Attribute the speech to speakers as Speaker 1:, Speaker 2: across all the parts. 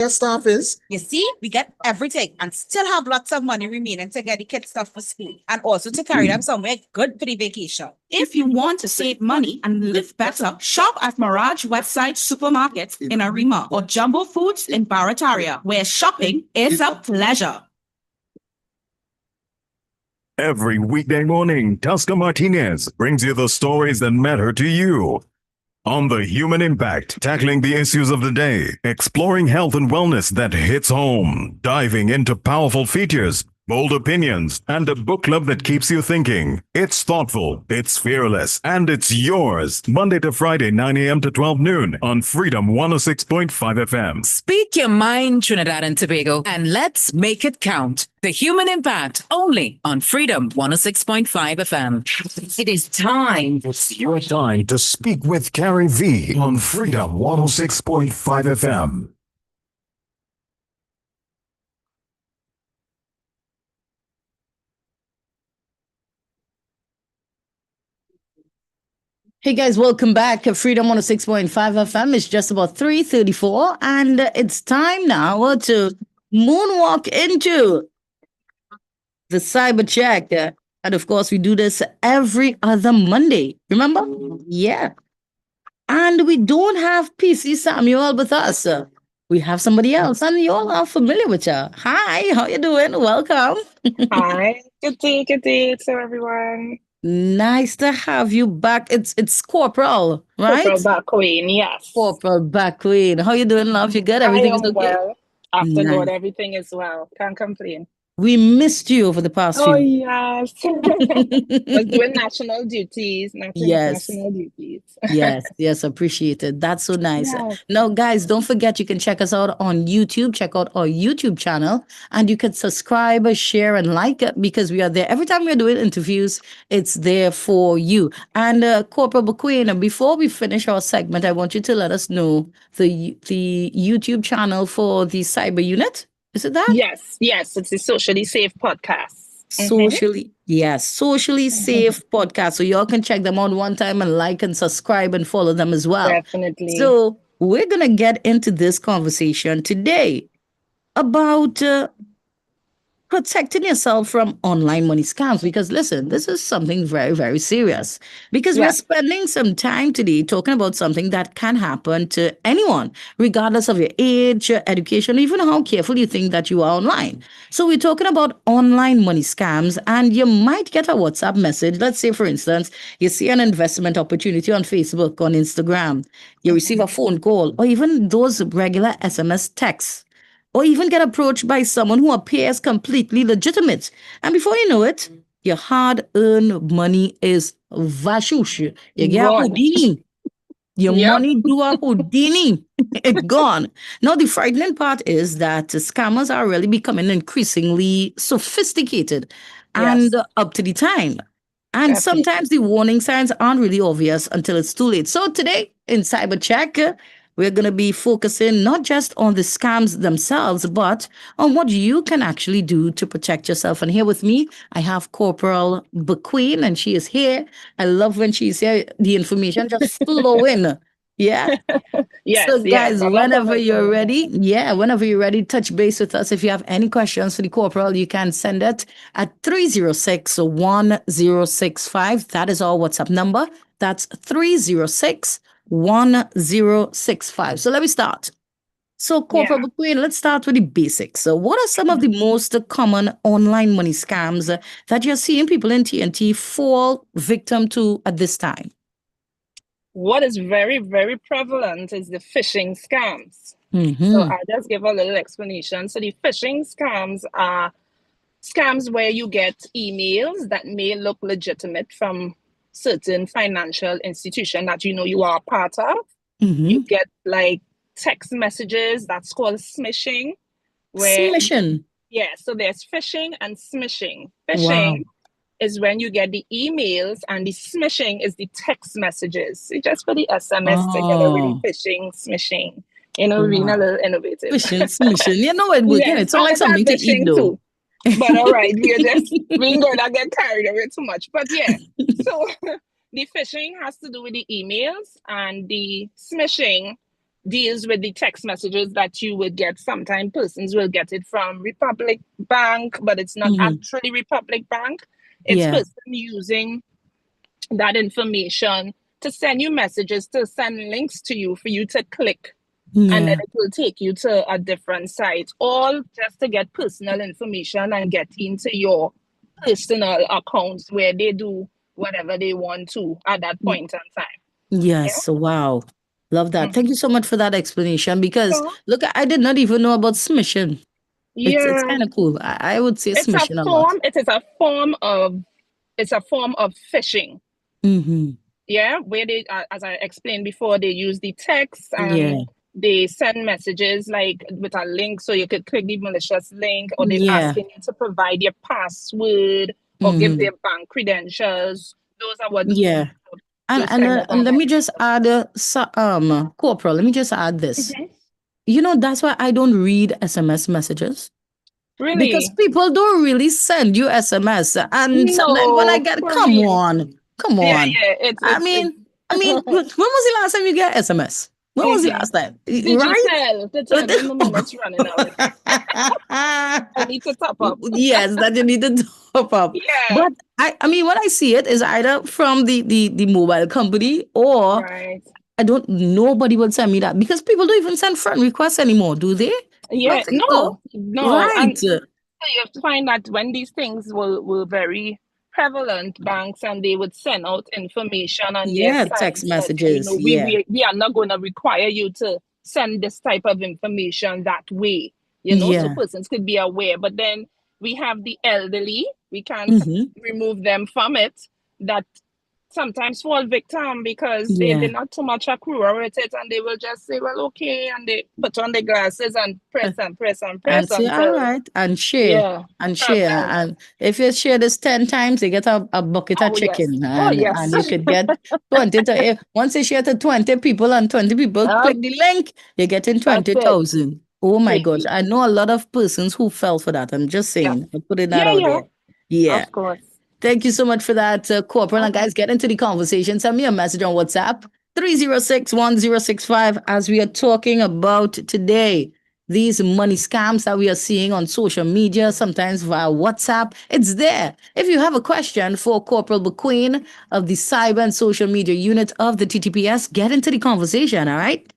Speaker 1: Your staff is.
Speaker 2: You see, we get everything and still have lots of money remaining to get the kids stuff for school and also to carry them somewhere good for the vacation.
Speaker 3: If you want to save money and live better, shop at Mirage Website Supermarket in Arima or Jumbo Foods in Barataria, where shopping is a pleasure.
Speaker 4: Every weekday morning, Tosca Martinez brings you the stories that matter to you. On The Human Impact, tackling the issues of the day, exploring health and wellness that hits home, diving into powerful features, bold opinions, and a book club that keeps you thinking. It's thoughtful, it's fearless, and it's yours. Monday to Friday, 9 a.m. to 12 noon on Freedom 106.5 FM.
Speaker 5: Speak your mind, Trinidad and Tobago, and let's make it count. The Human Impact, only on Freedom 106.5 FM. It is time.
Speaker 4: It's your time to speak with Carrie V on Freedom 106.5 FM.
Speaker 6: Hey guys, welcome back. Freedom 106.5 FM. It's just about 3:34, and it's time now to moonwalk into the cyber check. And of course, we do this every other Monday. Remember? Yeah. And we don't have PC Samuel with us. We have somebody else, and you all are familiar with her. Hi, how you doing? Welcome.
Speaker 7: Hi, good day to everyone.
Speaker 6: Nice to have you back. It's Corporal, right?
Speaker 7: Corporal Back Queen, yes.
Speaker 6: Corporal Back Queen. How you doing, love? You good? Everything is okay?
Speaker 7: Well. After
Speaker 6: Nice.
Speaker 7: God, everything is well. Can't complain.
Speaker 6: We missed you over the past
Speaker 7: Oh,
Speaker 6: few.
Speaker 7: yes. Was doing national duties, international duties.
Speaker 6: Yes, appreciated. That's so nice.
Speaker 7: Yes.
Speaker 6: Now, guys, don't forget you can check us out on YouTube. Check out our YouTube channel, and you can subscribe, share, and like it because we are there. Every time we're doing interviews, it's there for you. And Corporal Baqueen, before we finish our segment, I want you to let us know the YouTube channel for the cyber unit. Is it that?
Speaker 7: Yes, it's the Socially Safe podcast.
Speaker 6: Socially safe podcast. So y'all can check them out one time and like and subscribe and follow them as well.
Speaker 7: Definitely.
Speaker 6: So we're gonna get into this conversation today about protecting yourself from online money scams, because listen, this is something very, very serious, because we're spending some time today talking about something that can happen to anyone, regardless of your age, your education, even how careful you think that you are online. So we're talking about online money scams, and you might get a WhatsApp message. Let's say, for instance, you see an investment opportunity on Facebook, on Instagram, you receive a phone call, or even those regular SMS texts, or even get approached by someone who appears completely legitimate. And before you know it, your hard-earned money is vashush. You get a Houdini. Your money do a Houdini. It's gone. Now, the frightening part is that scammers are really becoming increasingly sophisticated and up to the time. And sometimes the warning signs aren't really obvious until it's too late. So today in Cyber Check, we're going to be focusing not just on the scams themselves, but on what you can actually do to protect yourself. And here with me, I have Corporal Baqueen, and she is here. I love when she's here, the information just flowing. Yeah. So guys, whenever you're ready, touch base with us. If you have any questions for the Corporal, you can send it at 306-1065. That is our WhatsApp number. That's 306-1065. So let me start. So Corporal Baqueen, let's start with the basics. So what are some of the most common online money scams that you're seeing people in TNT fall victim to at this time?
Speaker 7: What is very, very prevalent is the phishing scams. So I'll just give a little explanation. So the phishing scams are scams where you get emails that may look legitimate from certain financial institution that you are part of. You get like text messages that's called smishing.
Speaker 6: Smishing?
Speaker 7: Yeah, so there's phishing and smishing. Phishing is when you get the emails, and the smishing is the text messages. So just for the SMS together with the phishing, smishing. Being a little innovative.
Speaker 6: Phishing, smishing. You know it would. It's not like something to eat though.
Speaker 7: Too. But all right, we're going to get carried away too much. But yeah, so the phishing has to do with the emails, and the smishing deals with the text messages that you would get. Sometimes persons will get it from Republic Bank, but it's not actually Republic Bank. It's
Speaker 6: Yeah.
Speaker 7: person using that information to send you messages, to send links to you for you to click. And then
Speaker 6: Yeah.
Speaker 7: it will take you to a different site, all just to get personal information and get into your personal accounts where they do whatever they want to at that point in time.
Speaker 6: Yes. Wow. Love that. Thank you so much for that explanation because
Speaker 7: So,
Speaker 6: look, I did not even know about smishing. It's
Speaker 7: yeah,
Speaker 6: kind of cool. I would say
Speaker 7: it's
Speaker 6: smishing a lot.
Speaker 7: it is a form of, it's a form of phishing.
Speaker 6: Mm-hmm.
Speaker 7: Yeah, where they, as I explained before, they use the text
Speaker 6: Yeah.
Speaker 7: and they send messages like with a link, so you could click the malicious link, or they're
Speaker 6: Yeah.
Speaker 7: asking you to provide your password or give
Speaker 6: Mm-hmm.
Speaker 7: their bank credentials. Those are what
Speaker 6: Yeah. And
Speaker 7: those kind of
Speaker 6: and let me just
Speaker 7: malicious.
Speaker 6: add Corporal, let me just add this.
Speaker 7: Mhm.
Speaker 6: You know, that's why I don't read SMS messages because
Speaker 7: Really?
Speaker 6: people don't really send you SMS. And sometimes when I
Speaker 7: No,
Speaker 6: get,
Speaker 7: for real.
Speaker 6: come
Speaker 7: Yeah,
Speaker 6: on.
Speaker 7: yeah.
Speaker 6: I mean, when was the last time you get SMS? When was the last time? Right?
Speaker 7: Digital to tell me my money's running out. I need to top up.
Speaker 6: Yes, that you need to top up.
Speaker 7: Yeah.
Speaker 6: But I mean, when I see it is either from the mobile company or
Speaker 7: Right.
Speaker 6: I don't. Nobody would send me that because people don't even send friend requests anymore, do they?
Speaker 7: Yeah.
Speaker 6: Don't think so.
Speaker 7: No, no.
Speaker 6: Right.
Speaker 7: And so you have to find that when these things were very prevalent, banks and they would send out information on their
Speaker 6: Yeah, text
Speaker 7: sites that, you
Speaker 6: messages.
Speaker 7: know,
Speaker 6: Yeah.
Speaker 7: we are not going to require you to send this type of information that way, you know, so
Speaker 6: Yeah.
Speaker 7: persons could be aware. But then we have the elderly, we can't
Speaker 6: Mm-hmm.
Speaker 7: remove them from it, that sometimes fall victim because they're
Speaker 6: Yeah.
Speaker 7: not too much accrue with it, and they will just say, well, okay, and they put on their glasses and press and press and
Speaker 6: And
Speaker 7: press
Speaker 6: say, all
Speaker 7: until,
Speaker 6: right, and share,
Speaker 7: yeah,
Speaker 6: and share.
Speaker 7: problem.
Speaker 6: And if you share this 10 times, you get a bucket of
Speaker 7: Oh yes,
Speaker 6: chicken.
Speaker 7: oh
Speaker 6: And
Speaker 7: yes.
Speaker 6: you could get 20 to, once you share to 20 people and 20 people
Speaker 7: Yep,
Speaker 6: click the link, you're getting
Speaker 7: that's it.
Speaker 6: 20,000. Oh my gosh.
Speaker 7: Crazy.
Speaker 6: I know a lot of persons who fell for that. I'm just
Speaker 7: Yeah,
Speaker 6: saying, I'm putting that
Speaker 7: yeah,
Speaker 6: out
Speaker 7: yeah.
Speaker 6: there. Yeah.
Speaker 7: Of course.
Speaker 6: Thank you so much for that, Corporal. And
Speaker 7: Okay.
Speaker 6: guys, get into the conversation. Send me a message on WhatsApp, 306-1065, as we are talking about today. These money scams that we are seeing on social media, sometimes via WhatsApp. It's there. If you have a question for Corporal McQueen of the Cyber and Social Media Unit of the TTPS, get into the conversation, all right?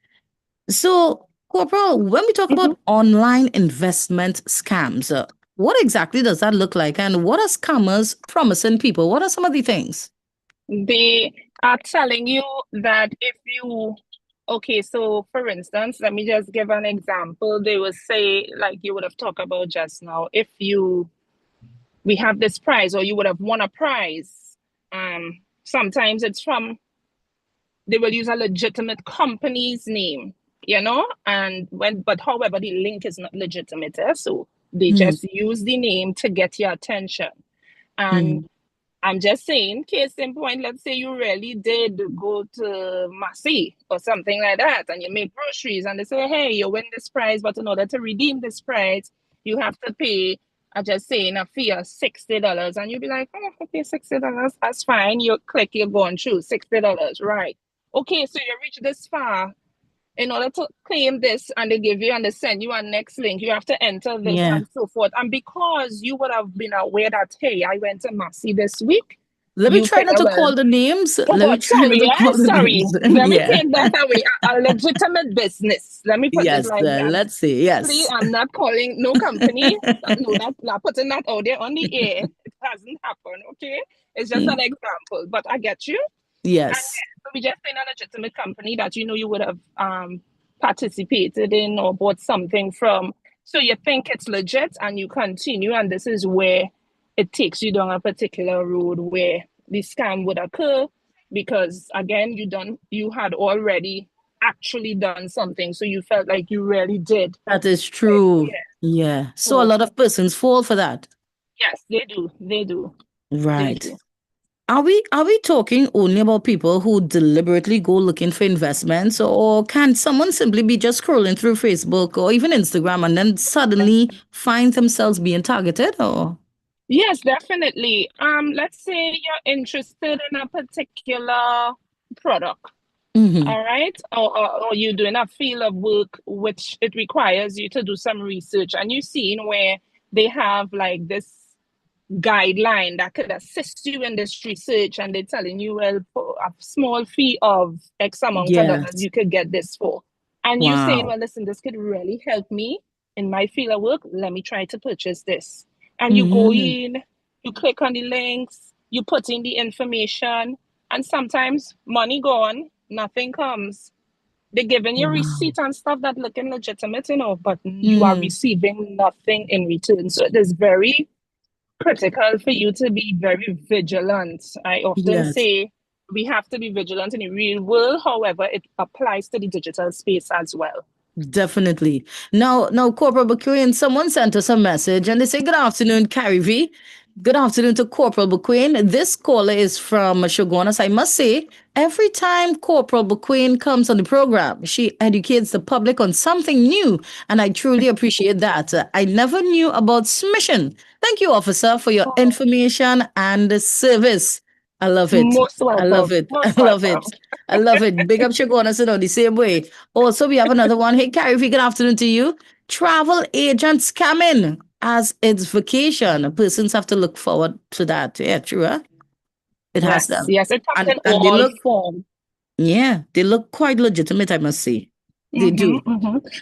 Speaker 6: So, Corporal, when we talk
Speaker 7: Mhm.
Speaker 6: about online investment scams, what exactly does that look like? And what are scammers promising people? What are some of the things?
Speaker 7: They are telling you that if you, okay, so for instance, let me just give an example. They will say, like you would have talked about just now, if you, we have this prize, or you would have won a prize. Sometimes it's from, they will use a legitimate company's name, you know, and when, but however, the link is not legitimate, so they
Speaker 6: Mm,
Speaker 7: just use the name to get your attention. And
Speaker 6: mm,
Speaker 7: I'm just saying, case in point, let's say you really did go to Massy or something like that, and you make groceries, and they say, hey, you win this prize, but in order to redeem this prize, you have to pay, I just saying, a fee of $60. And you'll be like, oh, okay, $60, that's fine. You click, you're going through $60, right? Okay, so you reach this far. In order to claim this, and they give you and they send you a next link, you have to enter this
Speaker 6: yeah.
Speaker 7: and so forth. And because you would have been aware that, hey, I went to Massy this week,
Speaker 6: Let me
Speaker 7: you
Speaker 6: try not
Speaker 7: figure,
Speaker 6: to
Speaker 7: well,
Speaker 6: call the names.
Speaker 7: oh
Speaker 6: Let me
Speaker 7: God,
Speaker 6: try not
Speaker 7: sorry,
Speaker 6: to
Speaker 7: yeah,
Speaker 6: call the
Speaker 7: sorry.
Speaker 6: names.
Speaker 7: Let me
Speaker 6: Yeah.
Speaker 7: take that away. A legitimate business. Let me put it
Speaker 6: Yes.
Speaker 7: like that.
Speaker 6: Let's see.
Speaker 7: Please,
Speaker 6: Yes.
Speaker 7: I'm not calling no company. No, not putting that out there on the air. It hasn't happened, okay? It's just an
Speaker 6: Mm,
Speaker 7: example, but I get you. And
Speaker 6: yes.
Speaker 7: yeah, so we just in a legitimate company that you know you would have participated in or bought something from. So you think it's legit and you continue, and this is where it takes you down a particular road where the scam would occur, because again, you had already actually done something. So you felt like you really did.
Speaker 6: That is
Speaker 7: Like,
Speaker 6: true.
Speaker 7: yeah.
Speaker 6: Yeah. So a
Speaker 7: So
Speaker 6: lot of persons fall for that.
Speaker 7: yes, they do. They do. They
Speaker 6: Right.
Speaker 7: do.
Speaker 6: Are we talking only about people who deliberately go looking for investments, or can someone simply be just scrolling through Facebook or even Instagram and then suddenly find themselves being targeted? Or
Speaker 7: Yes, definitely. Let's say you're interested in a particular product.
Speaker 6: Mhm.
Speaker 7: All right. Or you're doing a field of work which it requires you to do some research, and you've seen where they have like this guideline that could assist you in this research, and they're telling you, well, for a small fee of X amount of dollars,
Speaker 6: Yes.
Speaker 7: you could get this for. And you're saying,
Speaker 6: Wow.
Speaker 7: well, listen, this could really help me in my field of work. Let me try to purchase this. And you go
Speaker 6: Mhm.
Speaker 7: in, you click on the links, you put in the information, and sometimes money gone, nothing comes. They're giving you
Speaker 6: Wow.
Speaker 7: receipt and stuff that looking legitimate, but you are
Speaker 6: Mm.
Speaker 7: receiving nothing in return. So it is very critical for you to be very vigilant. I often
Speaker 6: Yes.
Speaker 7: say we have to be vigilant in the real world. However, it applies to the digital space as well.
Speaker 6: Definitely. Now, Corporal McQueen, someone sent us a message and they say, "Good afternoon, Carrie V. Good afternoon to Corporal McQueen. This caller is from Shogunas. I must say, every time Corporal McQueen comes on the program, she educates the public on something new, and I truly appreciate that. I never knew about Smission. Thank you, officer, for your
Speaker 7: Oh,
Speaker 6: information and service. I love it.
Speaker 7: most
Speaker 6: I love
Speaker 7: welcome.
Speaker 6: it. I
Speaker 7: Most
Speaker 6: love
Speaker 7: welcome.
Speaker 6: it. I love it. Big up Shogunas, the same way. Also, we have another one. Hey, Carrie, good afternoon to you. Travel agent scamming as it's vacation. Persons have to look forward to that. Yeah, true. Huh? It has
Speaker 7: Yes,
Speaker 6: them.
Speaker 7: yes, it comes in
Speaker 6: And they
Speaker 7: all
Speaker 6: look,
Speaker 7: forms.
Speaker 6: yeah, they look quite legitimate, I must say. They do.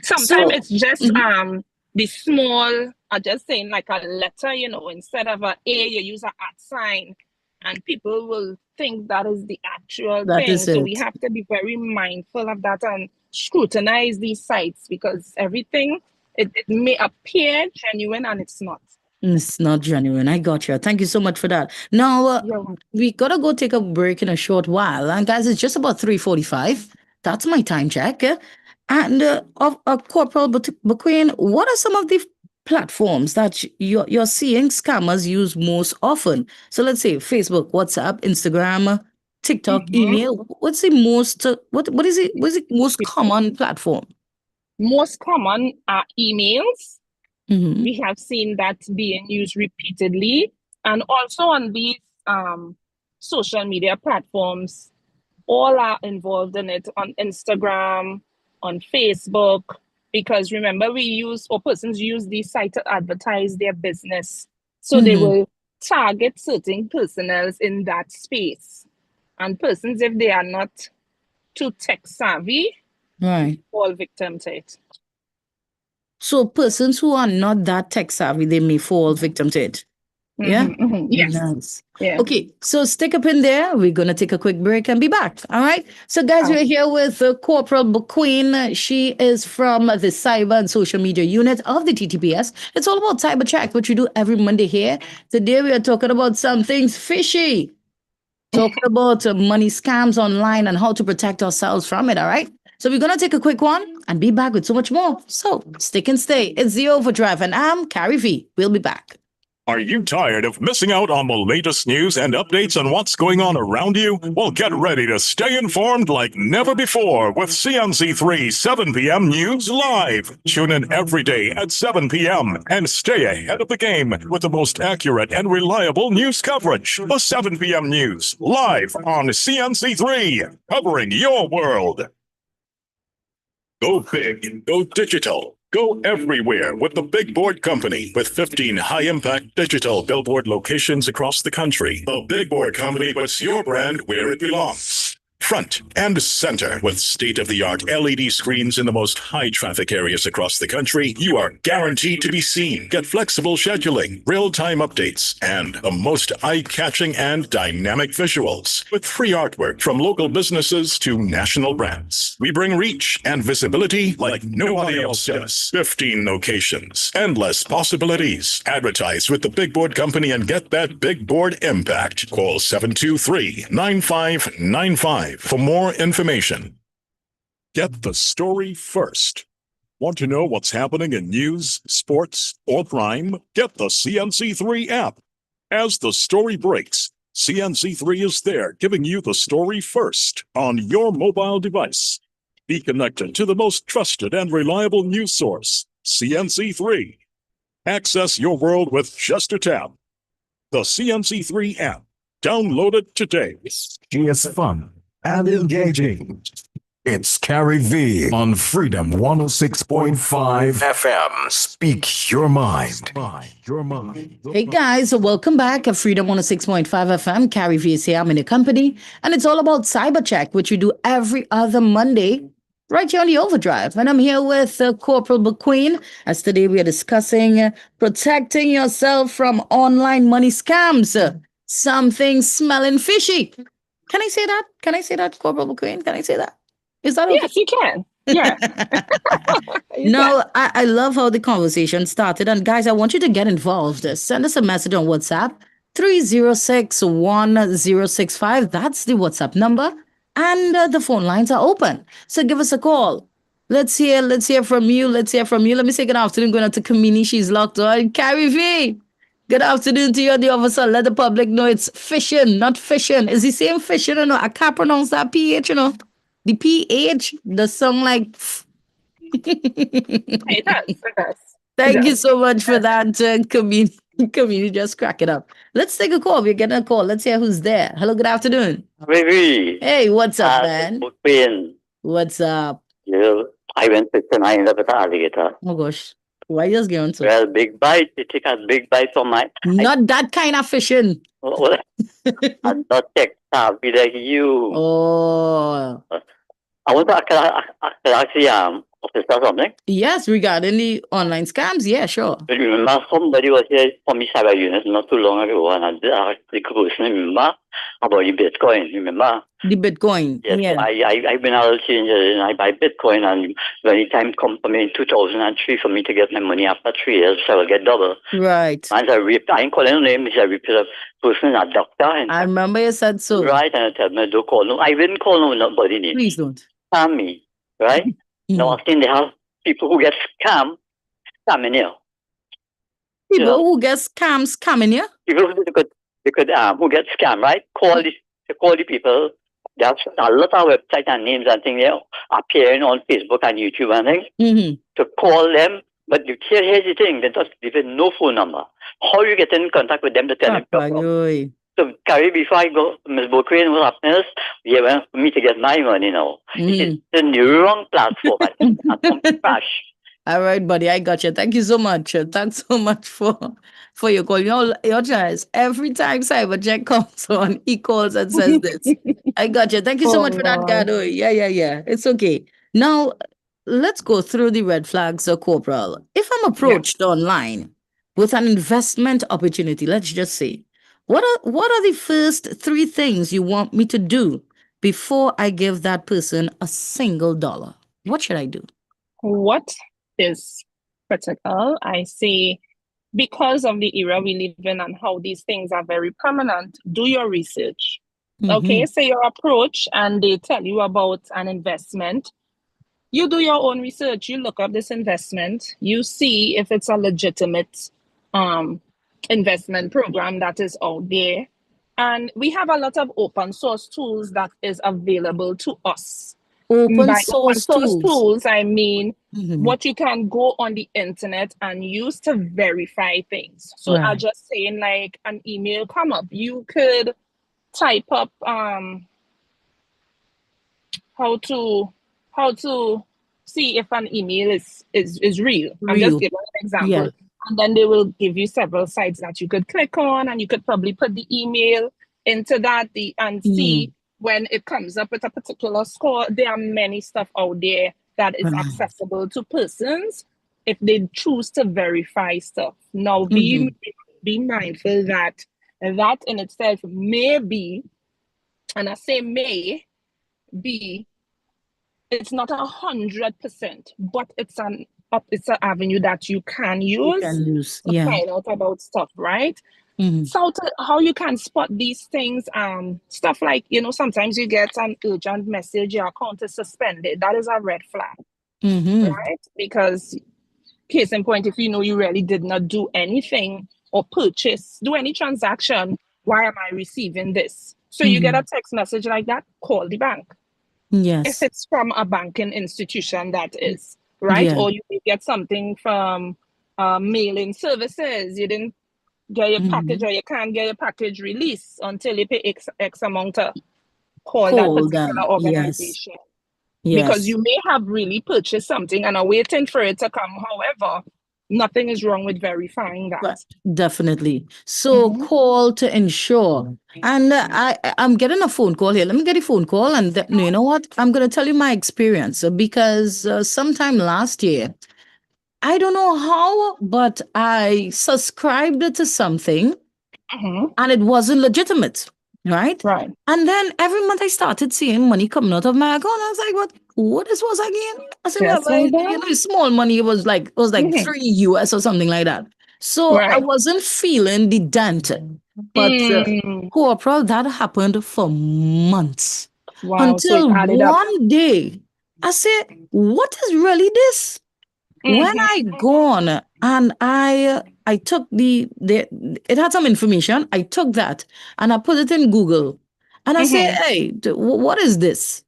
Speaker 7: Sometimes
Speaker 6: So,
Speaker 7: it's just
Speaker 6: mhm,
Speaker 7: the small, I just saying like a letter, instead of a A, you use a at sign, and people will think that is the actual
Speaker 6: that
Speaker 7: thing.
Speaker 6: is
Speaker 7: So we
Speaker 6: it.
Speaker 7: have to be very mindful of that and scrutinize these sites, because everything it may appear genuine and it's not.
Speaker 6: It's not genuine. I got you. Thank you so much for that. Now,
Speaker 7: You're welcome.
Speaker 6: we gotta go take a break in a short while. And guys, it's just about 3:45. That's my time check. And of Corporal McQueen, what are some of the platforms that you're seeing scammers use most often? So let's say Facebook, WhatsApp, Instagram, TikTok,
Speaker 7: Mhm.
Speaker 6: email. What's the most what is it? What is the most common platform?
Speaker 7: Most common are emails.
Speaker 6: Mm-hmm.
Speaker 7: We have seen that being used repeatedly, and also on these social media platforms, all are involved in it, on Instagram, on Facebook, because remember, we use, or persons use these sites to advertise their business. So they
Speaker 6: Mm-hmm.
Speaker 7: will target certain personas in that space. And persons, if they are not too tech savvy,
Speaker 6: Right.
Speaker 7: fall victim to it.
Speaker 6: So persons who are not that tech savvy, they may fall victim to it. Yeah?
Speaker 7: Yes.
Speaker 6: Nice.
Speaker 7: Yeah.
Speaker 6: Okay, so stick up in there. We're going to take a quick break and be back. All right. So, guys, we're
Speaker 7: Okay.
Speaker 6: here with Corporal McQueen. She is from the Cyber and Social Media Unit of the TTPS. It's all about cyber check, which we do every Monday here. Today, we are talking about some things fishy, talking about money scams online and how to protect ourselves from it. All right. So, we're going to take a quick one and be back with so much more. So, stick and stay. It's the Overdrive, and I'm Carrie V. We'll be back.
Speaker 4: Are you tired of missing out on the latest news and updates on what's going on around you? Well, get ready to stay informed like never before with CNC3 7 p.m. News Live. Tune in every day at 7 p.m. and stay ahead of the game with the most accurate and reliable news coverage. The 7 p.m. News Live on CNC3, covering your world. Go big, go digital, go everywhere with the Big Board Company with 15 high-impact digital billboard locations across the country. The Big Board Company puts your brand where it belongs. Front and center with state-of-the-art LED screens in the most high-traffic areas across the country, you are guaranteed to be seen. Get flexible scheduling, real-time updates, and the most eye-catching and dynamic visuals with free artwork from local businesses to national brands. We bring reach and visibility like nobody else does. 15 locations, endless possibilities. Advertise with the Big Board Company and get that big board impact. Call 723-9595 for more information. Get the story first. Want to know what's happening in news, sports, or crime? Get the CNC3 app. As the story breaks, CNC3 is there giving you the story first on your mobile device. Be connected to the most trusted and reliable news source, CNC3. Access your world with just a tap. The CNC3 app. Download it today.
Speaker 1: She is fun.
Speaker 4: and engaging. It's Carrie V on Freedom 106.5 FM. Speak your mind.
Speaker 6: Hey guys, welcome back at Freedom 106.5 FM. Carrie V is here. I'm in your company. And it's all about Cyber Check, which we do every other Monday right here on the Overdrive. And I'm here with Corporal McQueen. As today we are discussing protecting yourself from online money scams. Something smelling fishy. Can I say that? Can I say that, Corporal McQueen? Can I say that? Is that okay?
Speaker 7: Yes, you can. Yeah.
Speaker 6: No, I love how the conversation started. And guys, I want you to get involved. Send us a message on WhatsApp, 306-1065. That's the WhatsApp number. And the phone lines are open. So give us a call. Let's hear from you. Let's hear from you. Let me say good afternoon. Going out to Kamini. She's locked on. Carrie V. Good afternoon to you, the officer. Let the public know it's fishing, not fishing. Is he saying fishing or no? I can't pronounce that PH, you know. The PH, the song like.
Speaker 7: It does.
Speaker 6: Thank you so much for that, community. Just crack it up. Let's take a call. We're getting a call. Let's hear who's there. Hello, good afternoon.
Speaker 1: Baby.
Speaker 6: Hey, what's up, man?
Speaker 1: Queen.
Speaker 6: What's up?
Speaker 1: Yeah, I went fishing. I ended up with an alligator.
Speaker 6: Oh gosh, why you just going to?
Speaker 1: Well, big bite. They take a big bite from my.
Speaker 6: Not that kind of fishing.
Speaker 1: I'm not tech savvy like you.
Speaker 6: Oh.
Speaker 1: I want to actually officer something.
Speaker 6: Yes, regarding the online scams. Yeah, sure.
Speaker 1: But remember, somebody was here from the cyber unit not too long ago, and I asked the question, remember, about the Bitcoin, remember?
Speaker 6: The Bitcoin.
Speaker 1: Yes,
Speaker 6: Yeah.
Speaker 1: I've been a little changes, and I buy Bitcoin, and when the time comes for me in 2003 for me to get my money after 3 years, so I will get double.
Speaker 6: Right.
Speaker 1: And I ain't calling no name, I ripped a person, a doctor. And
Speaker 6: I remember you said so.
Speaker 1: Right, and I tell me, don't call no. I didn't call nobody name.
Speaker 6: Please don't.
Speaker 1: Scam me, right? Now, I think they have people who get scamming here.
Speaker 6: People who get scams coming here?
Speaker 1: People who who get scammed, right? Call the people. There's a lot of websites and names and things there appearing on Facebook and YouTube and things to call them. But here's the thing, they just give no phone number. How you get in contact with them to tell them? So, Carrie, before I go, Ms. Bokrin, what happens? You want me to get my money now. It's in the wrong platform. I crash.
Speaker 6: All right, buddy, I got you. Thank you so much. Thanks so much for your call. You know, your choice. Every time CyberCheck comes on, he calls and says this. I got you. Thank you so much for that, Gado. Yeah. It's okay. Now, let's go through the red flags, Corporal. If I'm approached online with an investment opportunity, let's just say, what are the first 3 things you want me to do before I give that person a single dollar? What should I do?
Speaker 7: What is critical, I say, because of the era we live in and how these things are very prominent, do your research. Okay, say your approach and they tell you about an investment. You do your own research. You look up this investment. You see if it's a legitimate investment program that is out there. And we have a lot of open source tools that is available to us.
Speaker 6: Open source
Speaker 7: tools, I mean what you can go on the internet and use to verify things. So I'm just saying, like an email come up, you could type up how to see if an email is real. I'm just giving an example. Yeah. And then they will give you several sites that you could click on, and you could probably put the email into that and see when it comes up with a particular score. There are many stuff out there that is accessible to persons if they choose to verify stuff. Now, be mindful that in itself may be, and I say may be, it's not 100%, but it's an avenue that you can use to find out about stuff, right? So how you can spot these things, stuff like, sometimes you get an urgent message, your account is suspended. That is a red flag, right? Because case in point, if you know you really did not do anything or do any transaction, why am I receiving this? So you get a text message like that, call the bank.
Speaker 6: Yes.
Speaker 7: If it's from a banking institution, that is, right? Yeah. Or you may get something from mailing services. You didn't get your package, or you can't get your package released until you pay X amount of call that particular organization.
Speaker 6: Yes.
Speaker 7: Because you may have really purchased something and are waiting for it to come. However, nothing is wrong with verifying that.
Speaker 6: But definitely. So call to ensure. And I'm getting a phone call here. Let me get a phone call. And you know what? I'm going to tell you my experience because sometime last year, I don't know how, but I subscribed to something and it wasn't legitimate. Right?
Speaker 7: Right.
Speaker 6: And then every month I started seeing money coming out of my account. I was like, what this was again? I said, well, small money. It was like 3 US or something like that. So I wasn't feeling the dent. But corporal, that happened for months.
Speaker 7: Wow.
Speaker 6: Until one day I said, what is really this? When I gone and I took it had some information. I took that and I put it in Google and I say, hey, what is this?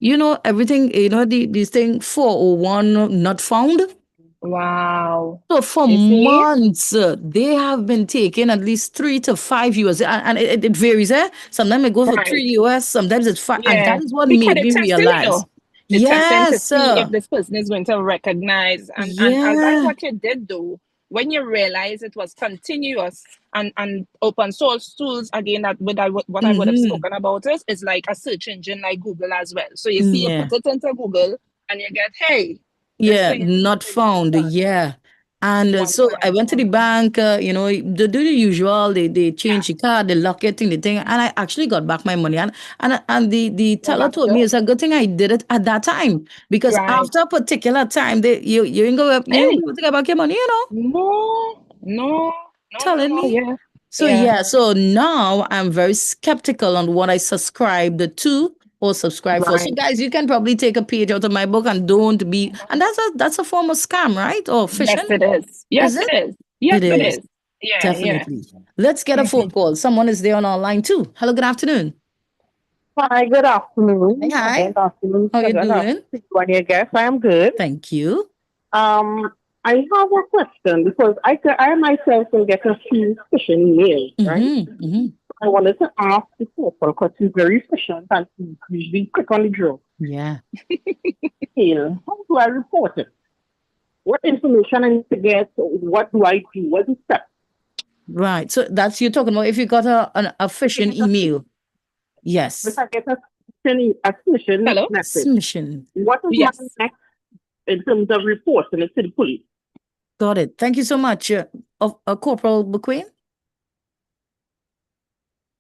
Speaker 6: You know, everything, these thing 401 not found.
Speaker 7: Wow.
Speaker 6: So for months, they have been taking at least 3 to 5 US and it varies. Sometimes it goes for 3 US, sometimes it's 5. And that is what made me realize.
Speaker 7: Yes, to see if this person is going to recognize. And I like what you did though. When you realize it was continuous and open source tools, again, that what I would have spoken about is like a search engine like Google as well. So you see, you put it into Google and you get, hey.
Speaker 6: Not found. Yeah. And so I went to the bank, they do the usual, they change the card, they lock it in the thing, and I actually got back my money. And the teller told me it's a good thing I did it at that time. Because after a particular time, you ain't going to get back your money,
Speaker 7: No.
Speaker 6: Telling me. So now I'm very skeptical on what I subscribed to or subscribe for. So guys, you can probably take a page out of my book and don't be, and that's a form of scam, right? Or phishing.
Speaker 7: Yes, it is. Yes, it is. Yes, it is. Yeah,
Speaker 6: definitely. Let's get a phone call. Someone is there on our line too. Hello, good afternoon.
Speaker 8: Hi, good afternoon.
Speaker 6: Hi.
Speaker 8: Good afternoon.
Speaker 6: How you doing?
Speaker 8: When you guess, I am good.
Speaker 6: Thank you.
Speaker 8: I have a question because I myself will get a few phishing emails, right? I wanted to ask the people because he's very efficient and he's usually quick on the draw.
Speaker 6: Yeah.
Speaker 8: How do I report it? What information I need to get? What do I do? What is that?
Speaker 6: Right. So that's you're talking about if you got a phishing email. Yes.
Speaker 8: If I get a phishing message, what is my next in terms of reporting it to the police?
Speaker 6: Got it. Thank you so much, Corporal McQueen.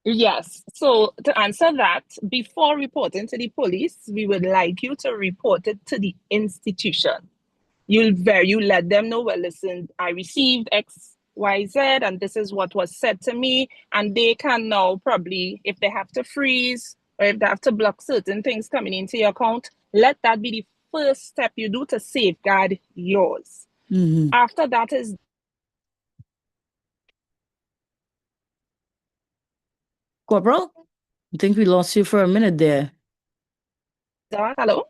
Speaker 7: Yes. So to answer that, before reporting to the police, we would like you to report it to the institution. You let them know, well, listen, I received X, Y, Z, and this is what was said to me. And they can now probably, if they have to freeze or if they have to block certain things coming into your account, let that be the first step you do to safeguard yours. After that is
Speaker 6: Corporal, I think we lost you for a minute there.
Speaker 7: Hello?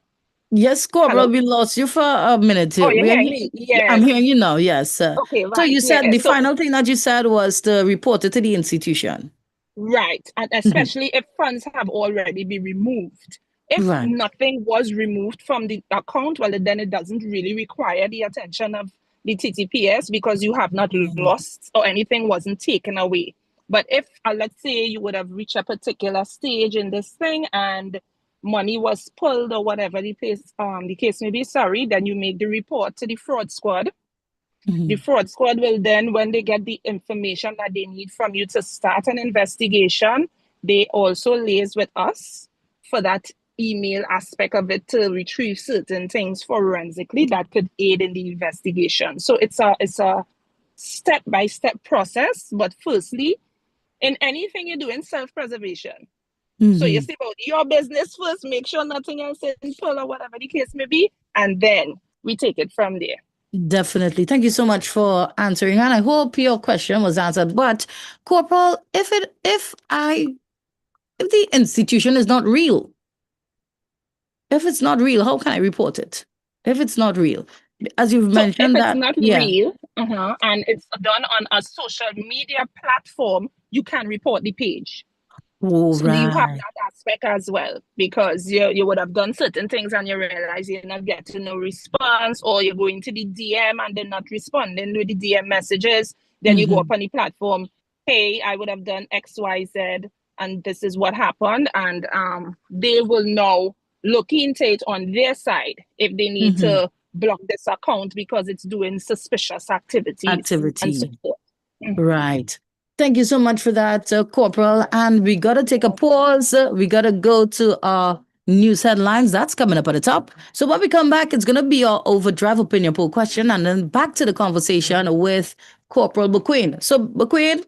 Speaker 6: Yes, Corporal, we lost you for a minute.
Speaker 7: Oh, you're hearing me? Yes.
Speaker 6: I'm hearing you now, yes.
Speaker 7: Okay, right.
Speaker 6: So you said the final thing that you said was to report it to the institution.
Speaker 7: Right, and especially if funds have already been removed. If nothing was removed from the account, well, then it doesn't really require the attention of the TTPS because you have not lost or anything wasn't taken away. But if, let's say, you would have reached a particular stage in this thing and money was pulled or whatever the case may be, then you make the report to the fraud squad. The fraud squad will then, when they get the information that they need from you to start an investigation, they also liaise with us for that email aspect of it to retrieve certain things forensically that could aid in the investigation. So it's a step-by-step process, but firstly, in anything you do in self-preservation. So you see about your business first, make sure nothing else is pulled or whatever the case may be, and then we take it from there.
Speaker 6: Definitely. Thank you so much for answering. And I hope your question was answered. But Corporal, if the institution is not real, if it's not real, how can I report it? If it's not real, as you've mentioned,
Speaker 7: if it's not real, and it's done on a social media platform, you can report the page.
Speaker 6: Oh,
Speaker 7: So you have
Speaker 6: right.
Speaker 7: that aspect as well, because you would have done certain things and you realize you're not getting no response, or you're going to the DM and they're not responding with the DM messages. Then you go up on the platform, hey, I would have done X, Y, Z, and this is what happened. And they will now look into it on their side if they need to block this account because it's doing suspicious activities and so forth.
Speaker 6: Right. Thank you so much for that, Corporal. And we got to take a pause. We got to go to our news headlines. That's coming up at the top. So when we come back, it's going to be our Overdrive opinion poll question, and then back to the conversation with Corporal McQueen. So, McQueen,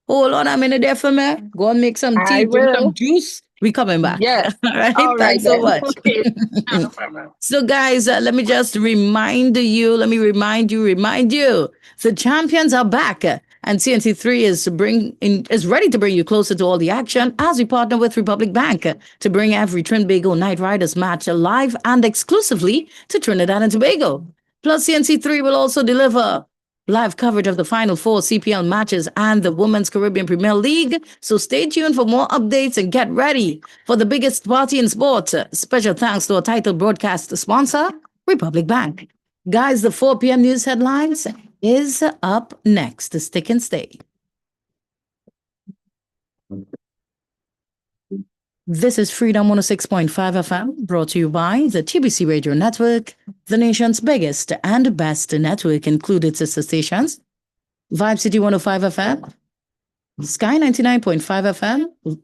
Speaker 6: hold on a minute there for me. Go and make some tea, drink some juice. We coming back.
Speaker 7: Yes.
Speaker 6: All right.
Speaker 7: All right,
Speaker 6: Thanks so much.
Speaker 7: Okay. No problem.
Speaker 6: So, guys, let me just remind you. Let me remind you. The champions are back. And CNC3 is ready to bring you closer to all the action as we partner with Republic Bank to bring every Trinbago Night Riders match live and exclusively to Trinidad and Tobago. Plus, CNC3 will also deliver live coverage of the Final Four CPL matches and the Women's Caribbean Premier League. So stay tuned for more updates and get ready for the biggest party in sport. Special thanks to our title broadcast sponsor, Republic Bank. Guys, the 4 p.m. news headlines is up next. Stick and stay. This is Freedom 106.5 FM, brought to you by the TBC Radio Network, the nation's biggest and best network, included sister stations. Vibe City 105 FM, Sky 99.5 FM,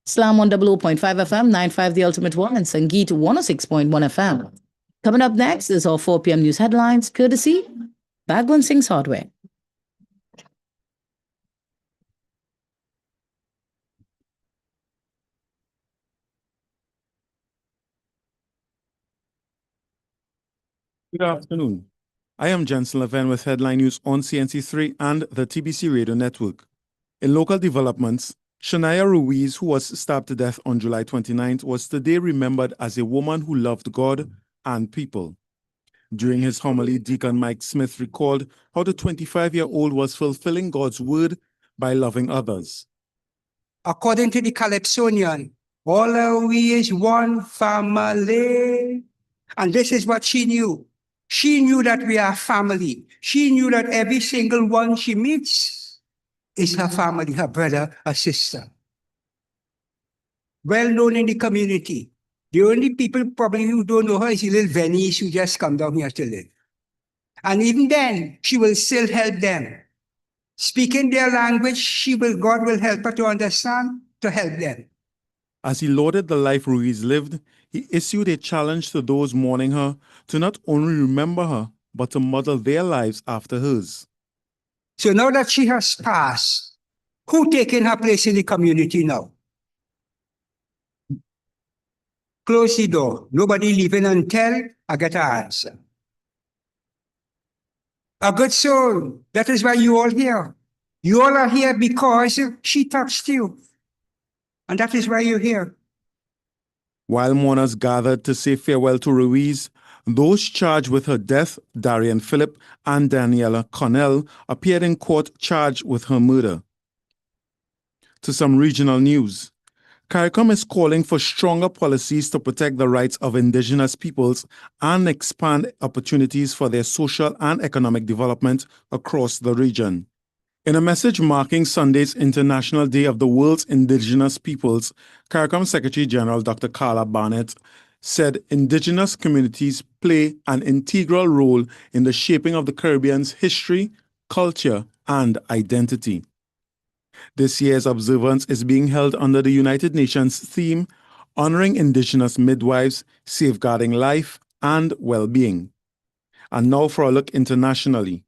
Speaker 6: Slam 100.5 FM, 95 The Ultimate One, and Sangeet 106.1 FM. Coming up next is our 4 p.m. news headlines, courtesy Bagwan Singh's Hardware.
Speaker 9: Good afternoon. I am Jensen Levin with Headline News on CNC3 and the TBC Radio Network. In local developments, Shania Ruiz, who was stabbed to death on July 29th, was today remembered as a woman who loved God and people. During his homily, Deacon Mike Smith recalled how the 25-year-old was fulfilling God's word by loving others.
Speaker 10: According to the Calypsonian, all we is one family. And this is what she knew. She knew that we are family. She knew that every single one she meets is her family, her brother, her sister. Well known in the community. The only people probably who don't know her is a little Venice who just come down here to live. And even then, she will still help them. Speaking their language, God will help her to understand, to help them.
Speaker 9: As he lauded the life Ruiz lived, he issued a challenge to those mourning her to not only remember her, but to model their lives after hers.
Speaker 10: So now that she has passed, who taking her place in the community now? Close the door. Nobody leaving until I get an answer. A good soul. That is why you all here. You all are here because she touched you. And that is why you're here.
Speaker 9: While mourners gathered to say farewell to Ruiz, those charged with her death, Darian Phillip and Daniela Connell, appeared in court charged with her murder. To some regional news, CARICOM is calling for stronger policies to protect the rights of indigenous peoples and expand opportunities for their social and economic development across the region. In a message marking Sunday's International Day of the World's Indigenous Peoples, CARICOM Secretary General Dr. Carla Barnett said indigenous communities play an integral role in the shaping of the Caribbean's history, culture, and identity. This year's observance is being held under the United Nations theme, Honoring Indigenous Midwives, Safeguarding Life and Well-Being. And now for a look internationally.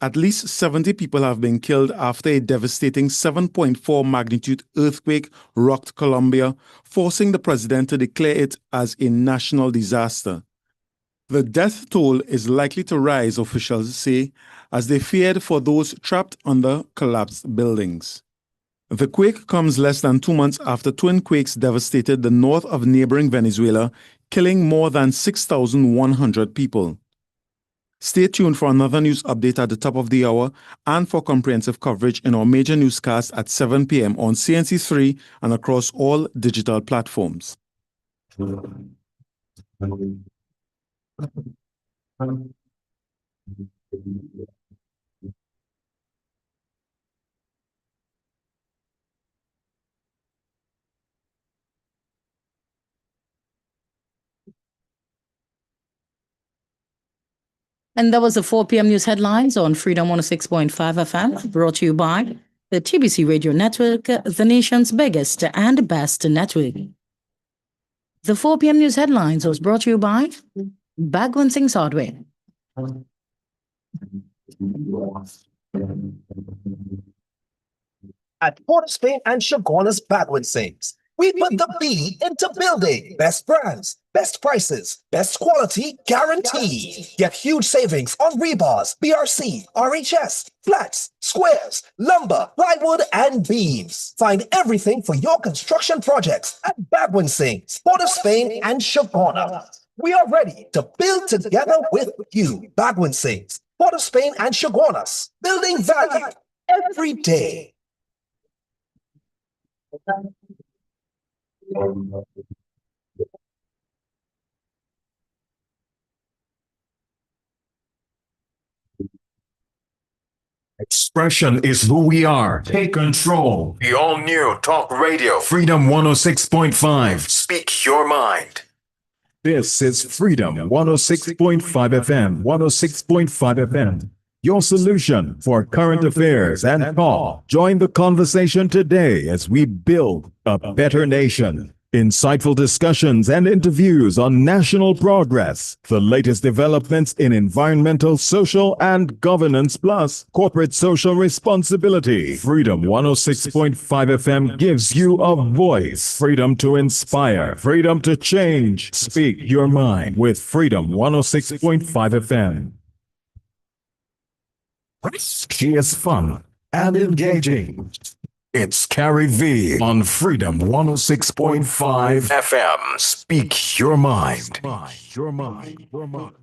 Speaker 9: At least 70 people have been killed after a devastating 7.4 magnitude earthquake rocked Colombia, forcing the president to declare it as a national disaster. The death toll is likely to rise, officials say, as they feared for those trapped under collapsed buildings. The quake comes less than 2 months after twin quakes devastated the north of neighboring Venezuela, killing more than 6,100 people. Stay tuned for another news update at the top of the hour and for comprehensive coverage in our major newscast at 7 p.m. on CNC3 and across all digital platforms.
Speaker 6: And that was the 4 p.m. news headlines on Freedom 106.5 FM, brought to you by the TBC Radio Network, the nation's biggest and best network. The 4 p.m. news headlines was brought to you by Bagwan Singh's Hardware.
Speaker 11: At Port of Spain and Shoguna's Bagwan Singh's, we put the B into building. Best brands, best prices, best quality guaranteed. Get huge savings on rebars, BRC, RHS, flats, squares, lumber, plywood, and beams. Find everything for your construction projects at Bagwan Singh's, Port of Spain and Shoguna. We are ready to build together with you. Bagwan Singh's, Port of Spain and Shogunas, building value every day.
Speaker 4: Expression is who we are. Take control. The all-new Talk Radio. Freedom 106.5. Speak your mind. This is Freedom 106.5 FM. 106.5 FM. Your solution for current affairs and talk. Join the conversation today as we build a better nation. Insightful discussions and interviews on national progress, the latest developments in environmental, social, and governance, plus corporate social responsibility. Freedom 106.5 FM gives you a voice. Freedom to inspire. Freedom to change. Speak your mind with Freedom 106.5 FM. She is fun and engaging. It's Carrie V on Freedom 106.5 FM. Speak your mind. Your mind. Your mind.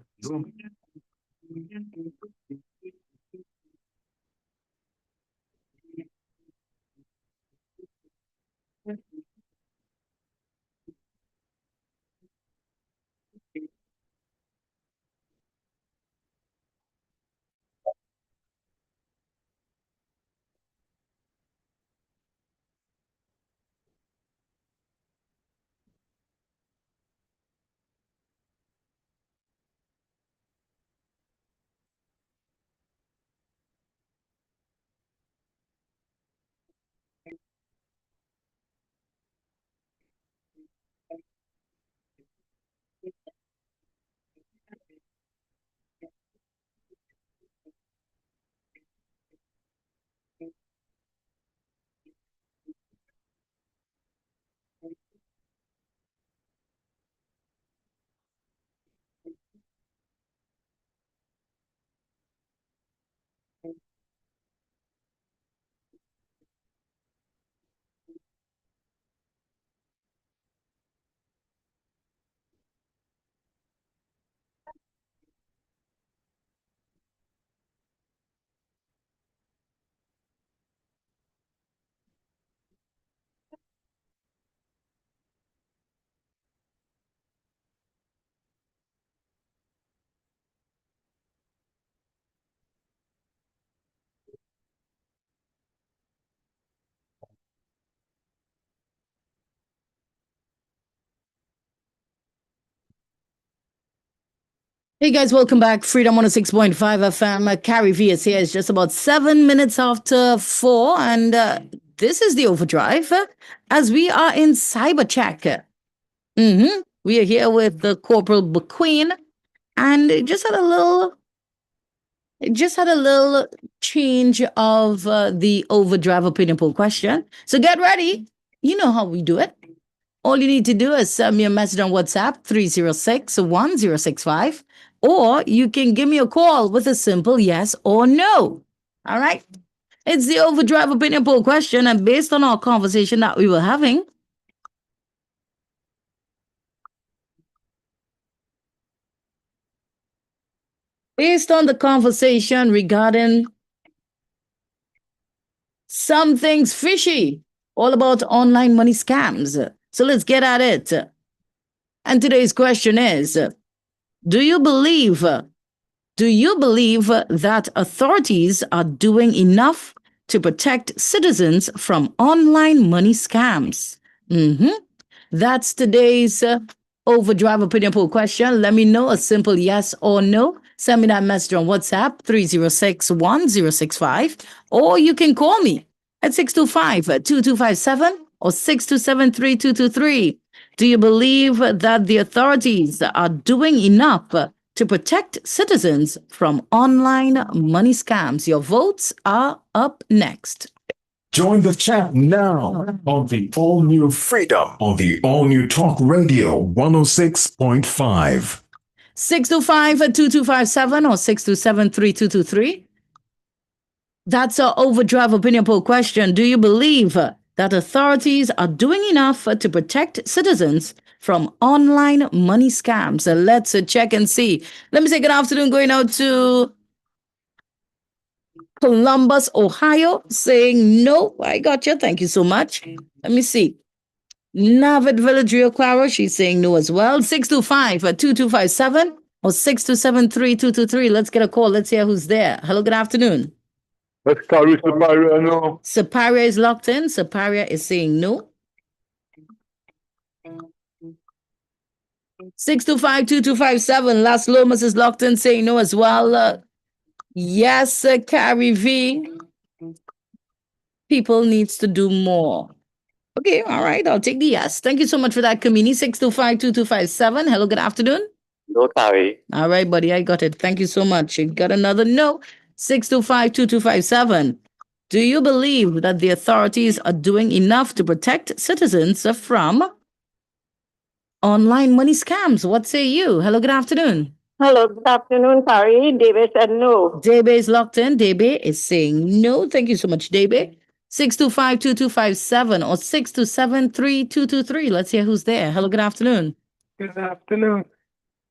Speaker 6: Hey guys, welcome back. Freedom 106.5 FM. Carrie V is here. It's just about 7 minutes after 4. And this is the Overdrive as we are in cyber check. We are here with the Corporal McQueen. And it just had a little change of the Overdrive opinion poll question. So get ready. You know how we do it. All you need to do is send me a message on WhatsApp, 306-1065. Or you can give me a call with a simple yes or no. All right? It's the Overdrive opinion poll question. And based on our conversation that we were having, based on the conversation regarding some things fishy, all about online money scams. So let's get at it. And today's question is, do you believe that authorities are doing enough to protect citizens from online money scams? That's today's Overdrive opinion poll question. Let me know a simple yes or no. Send me that message on WhatsApp 306-1065, or you can call me at 625-2257 or 627-3223. Do you believe that the authorities are doing enough to protect citizens from online money scams? Your votes are up next.
Speaker 4: Join the chat now on the all-new Freedom on the all-new Talk Radio 106.5.
Speaker 6: 625-2257 or 627-3223. That's our Overdrive opinion poll question. Do you believe that authorities are doing enough to protect citizens from online money scams? Let's check and see. Let me say good afternoon going out to Columbus, Ohio, saying no. I got you. Thank you so much. Let me see. Navid Village, Rio Claro, she's saying no as well. 625-2257 or 627-3223. Let's get a call. Let's hear who's there. Hello, good afternoon.
Speaker 12: Let's carry Saparia, no.
Speaker 6: Saparia is locked in. Saparia is saying no. 625-2257. Las Lomas is locked in, saying no as well. Yes, Carrie V. People needs to do more. Okay, all right. I'll take the yes. Thank you so much for that, Kamini. 625-2257. Hello, good afternoon.
Speaker 1: No, Carrie.
Speaker 6: All right, buddy. I got it. Thank you so much. You got another no. 625-2257. Do you believe that the authorities are doing enough to protect citizens from online money scams? What say you? Hello, good afternoon.
Speaker 13: Hello, good afternoon, Carrie. David said no.
Speaker 6: Debe is locked in. Debe is saying no. Thank you so much, Debe. 625-2257 or 627-3223. Let's hear who's there. Hello, good afternoon.
Speaker 12: Good afternoon.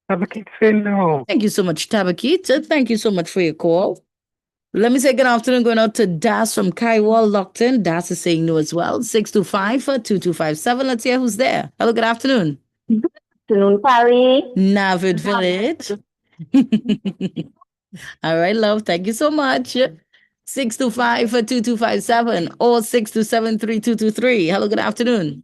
Speaker 12: Tabakit saying no.
Speaker 6: Thank you so much, Tabakit. Thank you so much for your call. Let me say good afternoon going out to Das from Kaiwal, locked in. Das is saying no as well. 625-2257. Let's hear who's there. Hello, good afternoon.
Speaker 13: Good afternoon, Carrie.
Speaker 6: Navid Village. All right, love. Thank you so much. 625-2257 or 627-3223. Hello, good afternoon.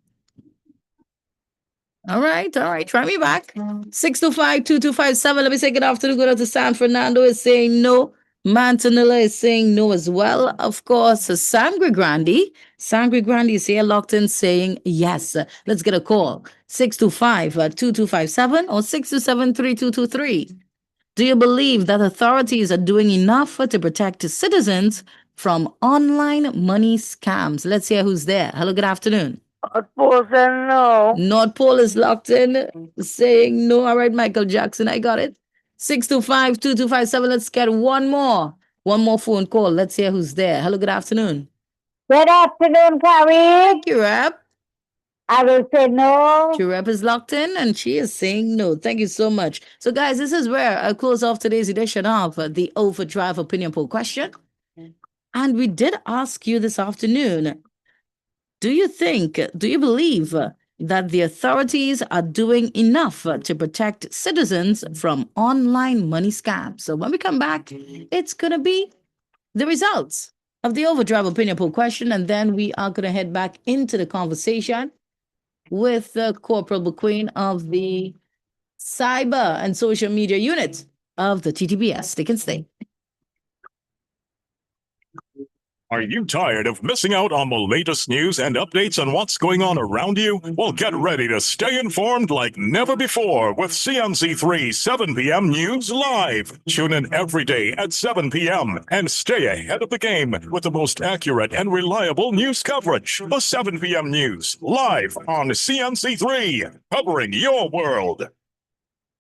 Speaker 6: All right. Try me back. 625-2257. Let me say good afternoon. Go to San Fernando is saying no. Mantanilla is saying no as well. Of course, Sangre Grande. Sangre Grande is here locked in saying yes. Let's get a call. 625-2257 or 627-3223. Do you believe that authorities are doing enough to protect citizens from online money scams? Let's hear who's there. Hello, good afternoon.
Speaker 13: North Pole said no.
Speaker 6: North Pole is locked in, saying no. All right, Michael Jackson, I got it. 625-2257. Let's get one more phone call. Let's hear who's there. Hello, good afternoon.
Speaker 13: Good afternoon, Carrie.
Speaker 6: Kirab.
Speaker 13: I will say no.
Speaker 6: Kirab is locked in and she is saying no. Thank you so much. So, guys, this is where I close off today's edition of the Overdrive opinion poll question. And we did ask you this afternoon, do you believe that the authorities are doing enough to protect citizens from online money scams? So when we come back, it's going to be the results of the Overdrive opinion poll question, and then we are going to head back into the conversation with Corporal McQueen of the Cyber and Social Media Unit of the TTBS. Stick and stay.
Speaker 4: Are you tired of missing out on the latest news and updates on what's going on around you? Well, get ready to stay informed like never before with CNC3 7 p.m. News Live. Tune in every day at 7 p.m. and stay ahead of the game with the most accurate and reliable news coverage. The 7 p.m. News Live on CNC3, covering your world.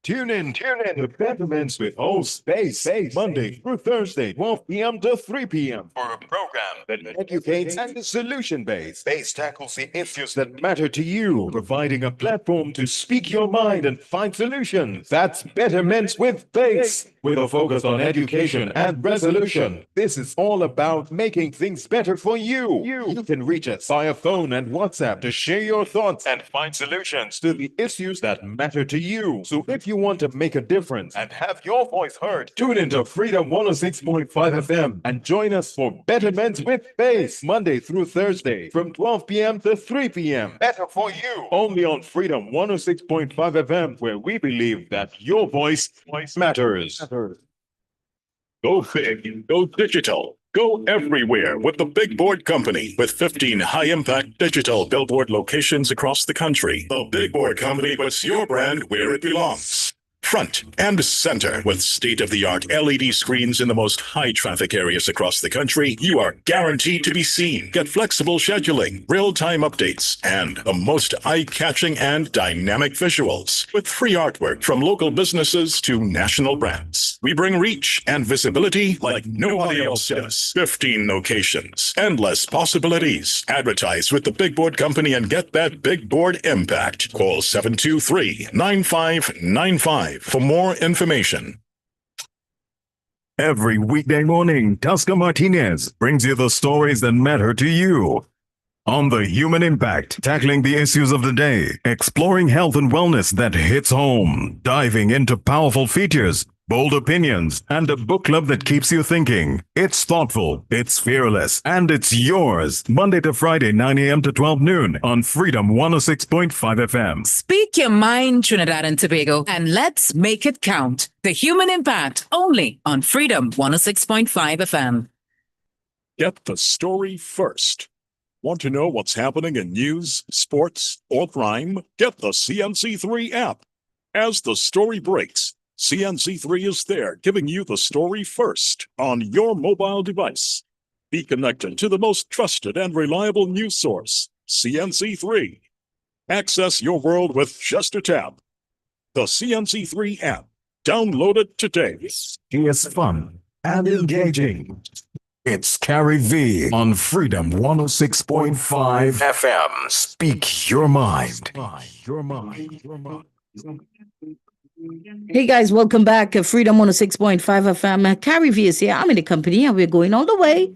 Speaker 14: Tune in to Betterments with O Space Monday through Thursday, 12 p.m. to 3 p.m. for a program
Speaker 4: program that educates and is solution-based. Base tackles the issues that matter to you, providing a platform to speak your mind and find solutions. That's Betterment with Base, with a focus on education and resolution. This is all about making things better for you. You can reach us via phone and WhatsApp to share your thoughts and find solutions to the issues that matter to you. So if you want to make a difference and have your voice heard, tune into Freedom 106.5 FM and join us for Betterment with Base, Monday through Thursday from 12 p.m. to 3 p.m. Better for you. Only on Freedom 106.5 FM, where we believe that your voice matters.
Speaker 15: Go big, go digital, go everywhere with the Big Board Company. With 15 high-impact digital billboard locations across the country, the Big Board Company puts your brand where it belongs. Front and center with state-of-the-art LED screens in the most high-traffic areas across the country, you are guaranteed to be seen. Get flexible scheduling, real-time updates, and the most eye-catching and dynamic visuals. With free artwork from local businesses to national brands. We bring reach and visibility like nobody else does. 15 locations, endless possibilities. Advertise with the Big Board Company and get that Big Board impact. Call 723-9595 for more information.
Speaker 4: Every weekday morning, Tosca Martinez brings you the stories that matter to you. On The Human Impact, tackling the issues of the day, exploring health and wellness that hits home, diving into powerful features, bold opinions, and a book club that keeps you thinking. It's thoughtful, it's fearless, and it's yours. Monday to Friday, 9 a.m. to 12 noon on Freedom 106.5 FM.
Speaker 5: Speak your mind, Trinidad and Tobago, and let's make it count. The Human Impact, only on Freedom 106.5 FM.
Speaker 15: Get the story first. Want to know what's happening in news, sports, or crime? Get the CNC3 app. As the story breaks, CNC3 is there giving you the story first on your mobile device. Be connected to the most trusted and reliable news source, CNC3. Access your world with just a tap. The CNC3 app. Download it today.
Speaker 4: It's fun and engaging. It's Carrie V on Freedom 106.5 FM. Speak your mind.
Speaker 6: Hey guys, welcome back. Freedom 106.5 FM. Carrie V is here. I'm in the company and we're going all the way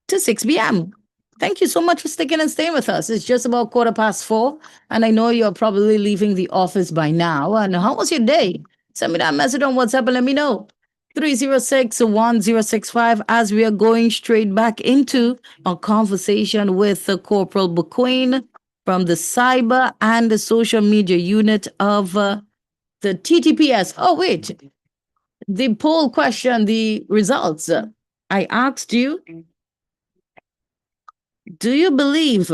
Speaker 6: to 6 p.m. Thank you so much for sticking and staying with us. It's just about 4:15, and I know you're probably leaving the office by now. And how was your day? Send me that message on WhatsApp and let me know. 306-1065 as we are going straight back into a conversation with Corporal Buquain from the Cyber and the Social Media Unit of the TTPS. Oh, wait. The poll question, the results. I asked you, do you believe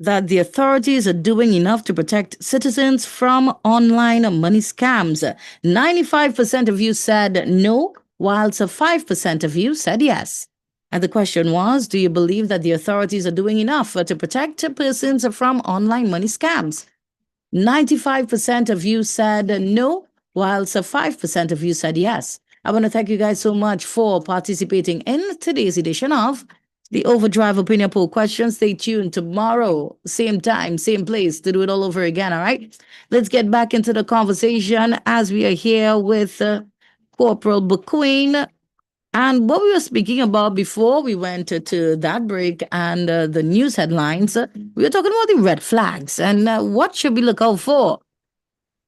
Speaker 6: that the authorities are doing enough to protect citizens from online money scams? 95% of you said no, whilst 5% of you said yes. And the question was, do you believe that the authorities are doing enough to protect persons from online money scams? 95% of you said no, whilst 5% of you said yes. I want to thank you guys so much for participating in today's edition of the Overdrive Opinion Poll question. Stay tuned tomorrow, same time, same place, to do it all over again, all right? Let's get back into the conversation as we are here with Corporal Buquain. And what we were speaking about before we went to that break and the news headlines, we were talking about the red flags and what should we look out for.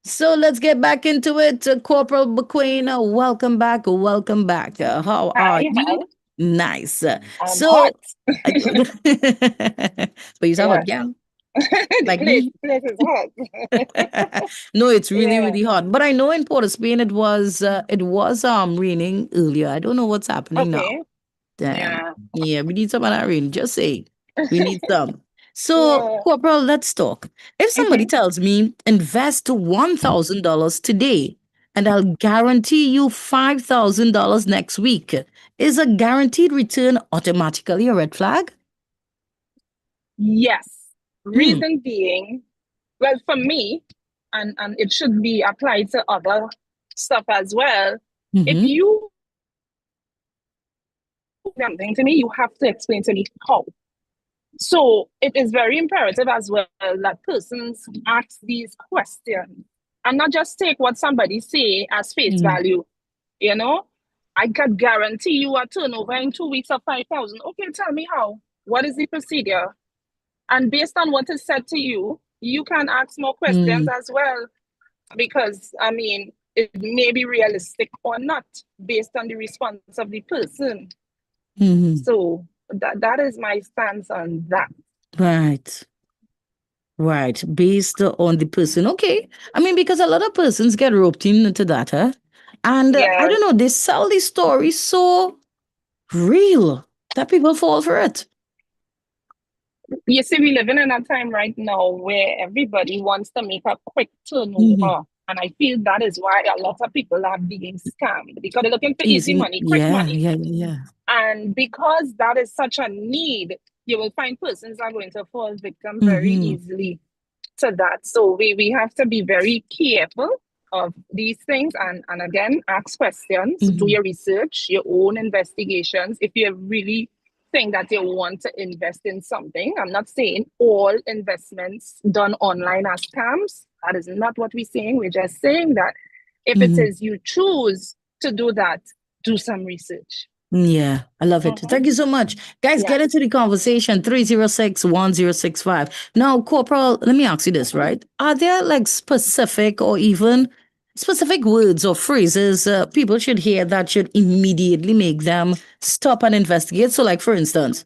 Speaker 6: So let's get back into it. Corporal Buquain, welcome back. Welcome back. How are you? Nice.
Speaker 7: Hot.
Speaker 6: But you sound hot, yeah. Like
Speaker 7: place is hot.
Speaker 6: No, it's really, really hot. But I know in Port of Spain it was raining earlier. I don't know what's happening now. Damn. Yeah, we need some of that rain. Just say we need some. So, Corporal, let's talk. If somebody tells me invest $1,000 today and I'll guarantee you $5,000 next week, is a guaranteed return automatically a red flag?
Speaker 7: Yes. Reason being, well, for me, and it should be applied to other stuff as well, if you something to me, you have to explain to me how. So it is very imperative as well that persons ask these questions and not just take what somebody say as face value. You know, I can guarantee you a turnover in 2 weeks of 5,000. Okay, tell me how. What is the procedure? And based on what is said to you, you can ask more questions as well. Because, I mean, it may be realistic or not based on the response of the person. So that is my stance on that.
Speaker 6: Right. Right. Based on the person. Okay. I mean, because a lot of persons get roped into that, huh? And I don't know, they sell these stories so real that people fall for it.
Speaker 7: You see, we living in a time right now where everybody wants to make a quick turnover. And I feel that is why a lot of people are being scammed because they're looking for easy money, quick money.
Speaker 6: Yeah.
Speaker 7: And because that is such a need, you will find persons are going to fall victim very easily to that. So we have to be very careful of these things and again, ask questions, do your research, your own investigations. If you really think that you want to invest in something, I'm not saying all investments done online are scams. That is not what we're saying. We're just saying that if it is you choose to do that, do some research.
Speaker 6: Yeah, I love it. Thank you so much. Guys, get into the conversation, 306-1065. Now, Corporal, let me ask you this, right? Are there like specific or even specific words or phrases people should hear that should immediately make them stop and investigate? So like, for instance,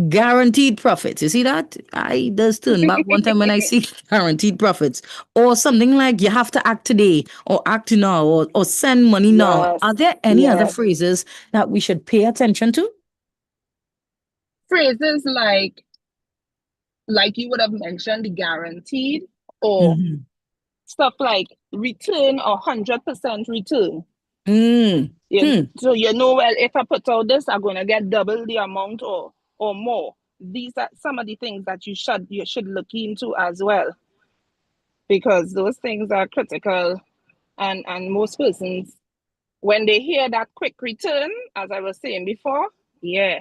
Speaker 6: guaranteed profits. You see that? I just turn back one time when I see guaranteed profits. Or something like you have to act today or act now or send money now. Are there any other phrases that we should pay attention to?
Speaker 7: Phrases like you would have mentioned, the guaranteed or stuff like return or 100% return. So you know, well, if I put out this, I'm going to get double the amount or more. These are some of the things that you should look into as well, because those things are critical, and most persons, when they hear that quick return, as I was saying before, they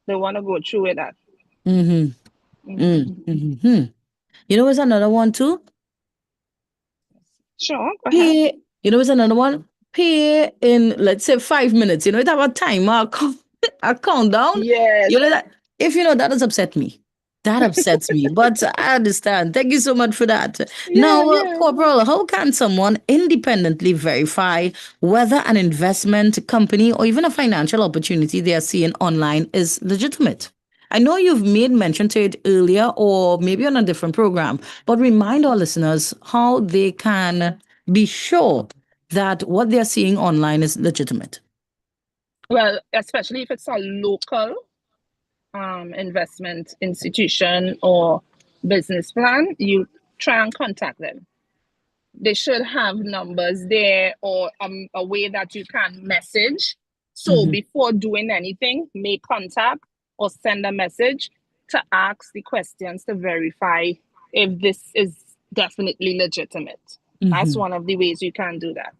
Speaker 7: want to go through with that.
Speaker 6: You know, there's another one too.
Speaker 7: Sure, go ahead.
Speaker 6: You know, there's another one. Pay in, let's say, 5 minutes. You know, it have a timer, a countdown.
Speaker 7: Yes.
Speaker 6: You know that. If you know, that does upset me. That upsets me, but I understand. Thank you so much for that. Now, Corporal, how can someone independently verify whether an investment company or even a financial opportunity they are seeing online is legitimate? I know you've made mention to it earlier or maybe on a different program, but remind our listeners how they can be sure that what they're seeing online is legitimate.
Speaker 7: Well, especially if it's a local investment institution or business plan, you try and contact them. They should have numbers there or a way that you can message. So before doing anything, make contact or send a message to ask the questions to verify if this is definitely legitimate. That's one of the ways you can do that.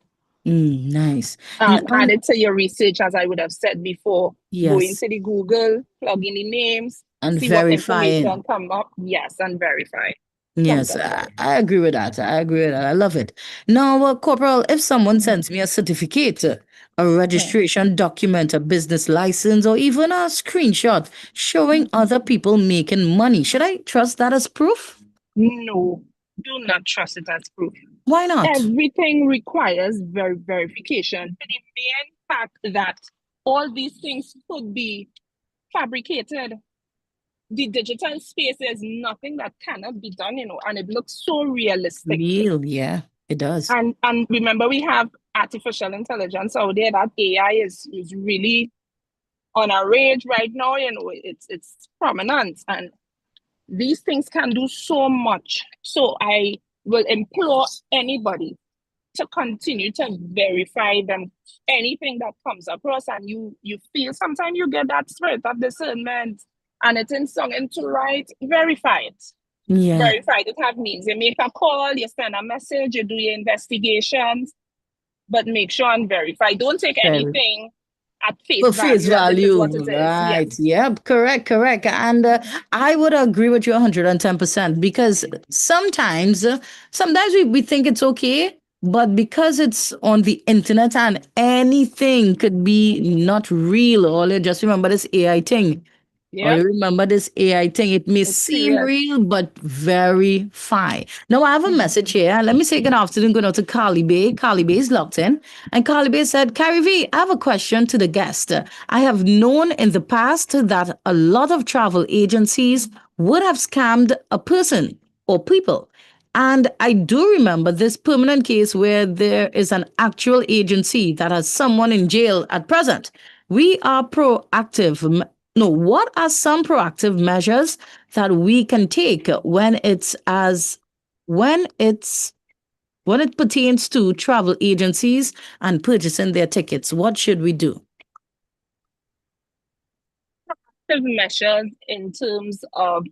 Speaker 6: Nice.
Speaker 7: Add it to your research, as I would have said before. Go into the Google, plug in the names,
Speaker 6: and
Speaker 7: see
Speaker 6: verify
Speaker 7: what information come up. Yes, and verify.
Speaker 6: Yes, I agree with that. I love it. Now, Corporal, if someone sends me a certificate, a registration document, a business license, or even a screenshot showing other people making money, should I trust that as proof?
Speaker 7: No, do not trust it as proof.
Speaker 6: Why not?
Speaker 7: Everything requires verification. The main fact that all these things could be fabricated. The digital space is nothing that cannot be done, and it looks so realistic.
Speaker 6: Real, yeah, it does.
Speaker 7: And remember, we have artificial intelligence out there. That AI is really on a rage right now. It's prominent, and these things can do so much. So I will implore anybody to continue to verify them. Anything that comes across and you feel, sometimes you get that spirit of discernment and it's in song into right, verify it. Verify it. Have means you make a call, you send a message, you do your investigations, but make sure and verify. Don't take anything at face
Speaker 6: For
Speaker 7: value.
Speaker 6: face
Speaker 7: That this is
Speaker 6: value,
Speaker 7: what it is.
Speaker 6: right?
Speaker 7: Yes.
Speaker 6: Yep, correct. And I would agree with you 110% because sometimes we think it's okay, but because it's on the internet and anything could be not real, or you just remember this AI thing. Or
Speaker 7: Yeah.
Speaker 6: you remember this AI thing, it may
Speaker 7: It's
Speaker 6: seem
Speaker 7: serious.
Speaker 6: real, but very fine. Now, I have a message here. Let me say good afternoon, going out to Carly Bay. Carly Bay is locked in. And Carly Bay said, Carrie V, I have a question to the guest. I have known in the past that a lot of travel agencies would have scammed a person or people. And I do remember this permanent case where there is an actual agency that has someone in jail at present. We are proactive. No, what are some proactive measures that we can take when it pertains to travel agencies and purchasing their tickets? What should we do?
Speaker 7: Measures in terms of,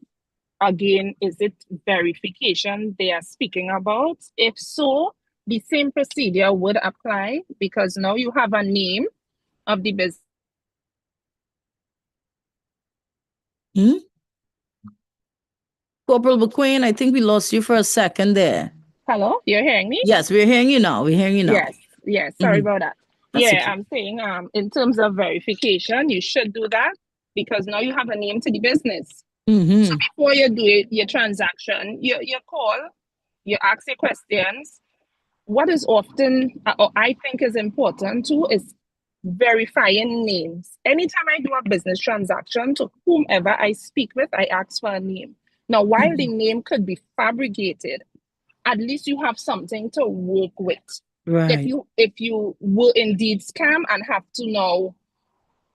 Speaker 7: again, is it verification they are speaking about? If so, the same procedure would apply because now you have a name of the business.
Speaker 6: Corporal McQueen, I think we lost you for a second there.
Speaker 7: Hello, you're hearing me?
Speaker 6: Yes, we're hearing you now.
Speaker 7: Yes. Sorry about that.
Speaker 6: That's
Speaker 7: Yeah,
Speaker 6: okay.
Speaker 7: I'm saying in terms of verification, you should do that because now you have a name to the business. So before you do it, your transaction, you call, you ask your questions. What is often, or I think is important too, is verifying names. Anytime I do a business transaction, to whomever I speak with, I ask for a name. Now, while the name could be fabricated, at least you have something to work with.
Speaker 6: Right.
Speaker 7: If you will indeed scam and have to now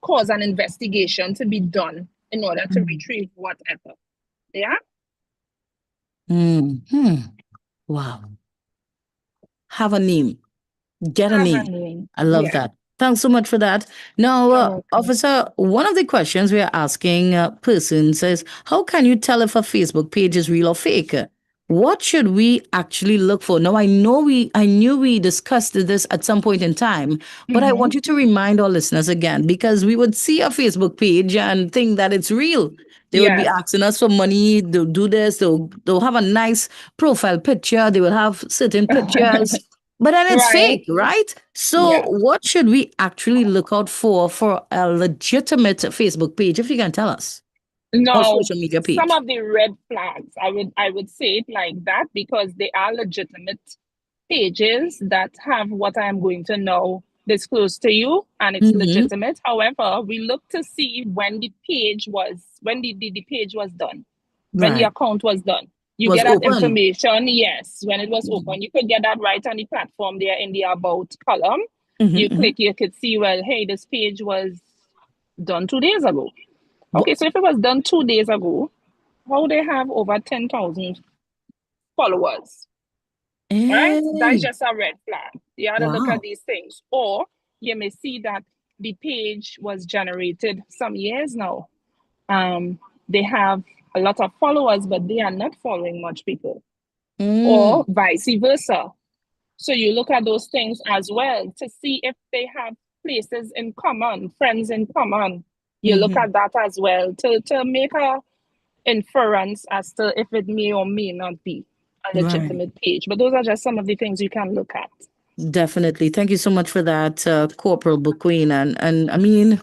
Speaker 7: cause an investigation to be done in order to retrieve whatever. Yeah?
Speaker 6: Wow. Have a name. Get a
Speaker 7: Have
Speaker 6: name.
Speaker 7: a name.
Speaker 6: I love
Speaker 7: Yeah.
Speaker 6: that. Thanks so much for that. Now, officer, one of the questions we are asking persons is, how can you tell if a Facebook page is real or fake? What should we actually look for? Now, I knew we discussed this at some point in time, but I want you to remind our listeners again, because we would see a Facebook page and think that it's real. They would be asking us for money. They'll do this. They'll have a nice profile picture. They will have certain pictures. But then it's fake, right? So what should we actually look out for a legitimate Facebook page, if you can tell us? Or
Speaker 7: No,
Speaker 6: social media page.
Speaker 7: some of the red flags, I would say it like that because they are legitimate pages that have what I'm going to now disclose to you, and it's legitimate. However, we look to see when the page was when the page was done, when the account was done. You
Speaker 6: Was
Speaker 7: get that
Speaker 6: open.
Speaker 7: information, yes, when it was open. You could get that right on the platform there in the about column. You click, you could see, well, hey, this page was done 2 days ago. Okay, so if it was done 2 days ago, how they have over 10,000 followers? Right? That's just a red flag. You have to look at these things. Or you may see that the page was generated some years now. They have a lot of followers, but they are not following much people. Or vice versa. So you look at those things as well to see if they have places in common, friends in common. You look at that as well to make a inference as to if it may or may not be a legitimate page. But those are just some of the things you can look at.
Speaker 6: Definitely. Thank you so much for that, Corporal Buqueen. And I mean,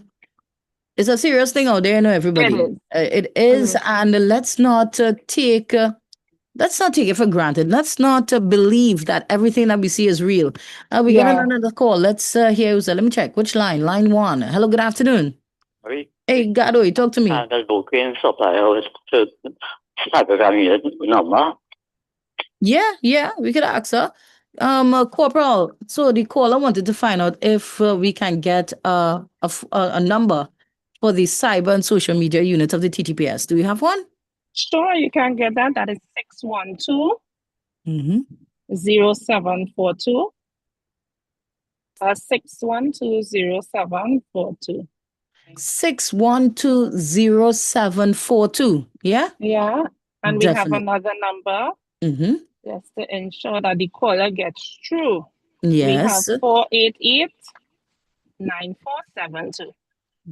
Speaker 6: it's a serious thing out there, everybody. It is. And let's not take it for granted. Let's not believe that everything that we see is real. We got another call. Let's hear who's there. Let me check. Which line? Line 1. Hello, good afternoon. Hey, Gado, talk to me. Yeah, we could ask her. Corporal, so the caller wanted to find out if we can get a number for the cyber and social media unit of the TTPS. Do we have one?
Speaker 7: Sure, you can get that. That is 612 0742. 6120742.
Speaker 6: 6120742. Yeah?
Speaker 7: Yeah. And we have another number. Just to ensure that the caller gets through.
Speaker 6: Yes.
Speaker 7: We have 488 9472.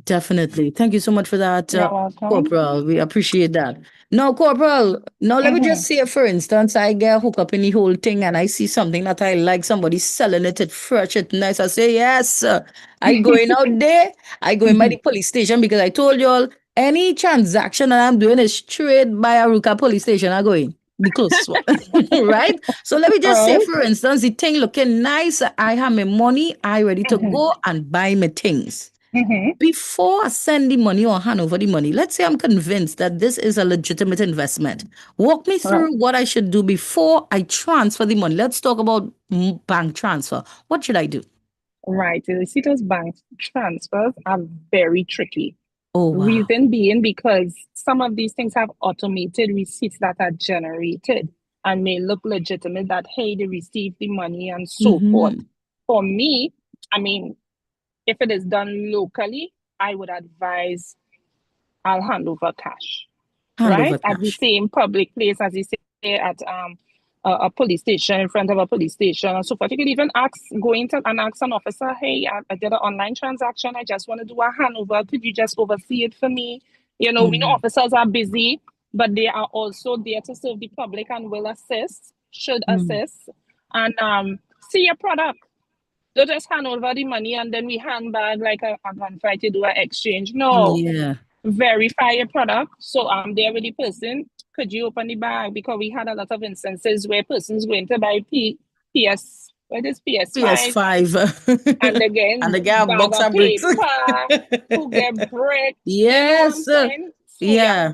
Speaker 6: Definitely. Thank you so much for that,
Speaker 7: You're welcome.
Speaker 6: Corporal. We appreciate that. Now, Corporal, now let me just say, for instance, I get hooked up in the whole thing and I see something that I like, somebody selling it, it fresh, it nice. I say, yes, I going out there, I go in by the police station because I told you all, any transaction that I'm doing is straight by Aruka police station. I go in. The close one. Right? So let me just say, for instance, the thing looking nice. I have my money. I ready to go and buy my things. Before I send the money or hand over the money, let's say I'm convinced that this is a legitimate investment. Walk me through what I should do before I transfer the money. Let's talk about bank transfer. What should I do?
Speaker 7: Right. You see, those bank transfers are very tricky.
Speaker 6: Oh, wow.
Speaker 7: Reason being because some of these things have automated receipts that are generated and may look legitimate that, hey, they received the money and so forth. For me, I mean, if it is done locally, I would advise I'll hand over cash. At the same public place as you say at a police station, in front of a police station and so forth. You could even go into and ask an officer, hey, I did an online transaction. I just want to do a handover. Could you just oversee it for me? You know, we know officers are busy, but they are also there to serve the public and will assist, should assist. And see your product. Don't just hand over the money and then we hand back like a gunfight to do an exchange. No.
Speaker 6: Yeah.
Speaker 7: Verify your product. So I'm there with the person. Could you open the bag? Because we had a lot of instances where persons going to buy PS5 and again
Speaker 6: and again
Speaker 7: bag
Speaker 6: box
Speaker 7: of
Speaker 6: of bricks.
Speaker 7: paper who get brick.
Speaker 6: Yes.
Speaker 7: You know what I'm saying? So
Speaker 6: yeah.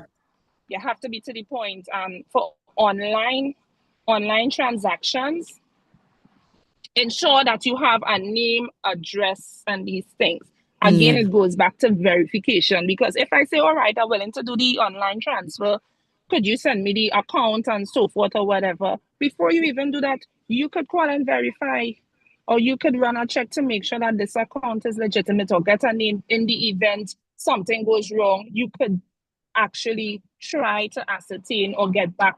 Speaker 7: You have to be to the point. For online transactions, ensure that you have a name, address, and these things. Again, it goes back to verification because if I say, all right, I'm willing to do the online transfer, could you send me the account and so forth or whatever? Before you even do that, you could call and verify, or you could run a check to make sure that this account is legitimate or get a name. In the event something goes wrong, you could actually try to ascertain or get back,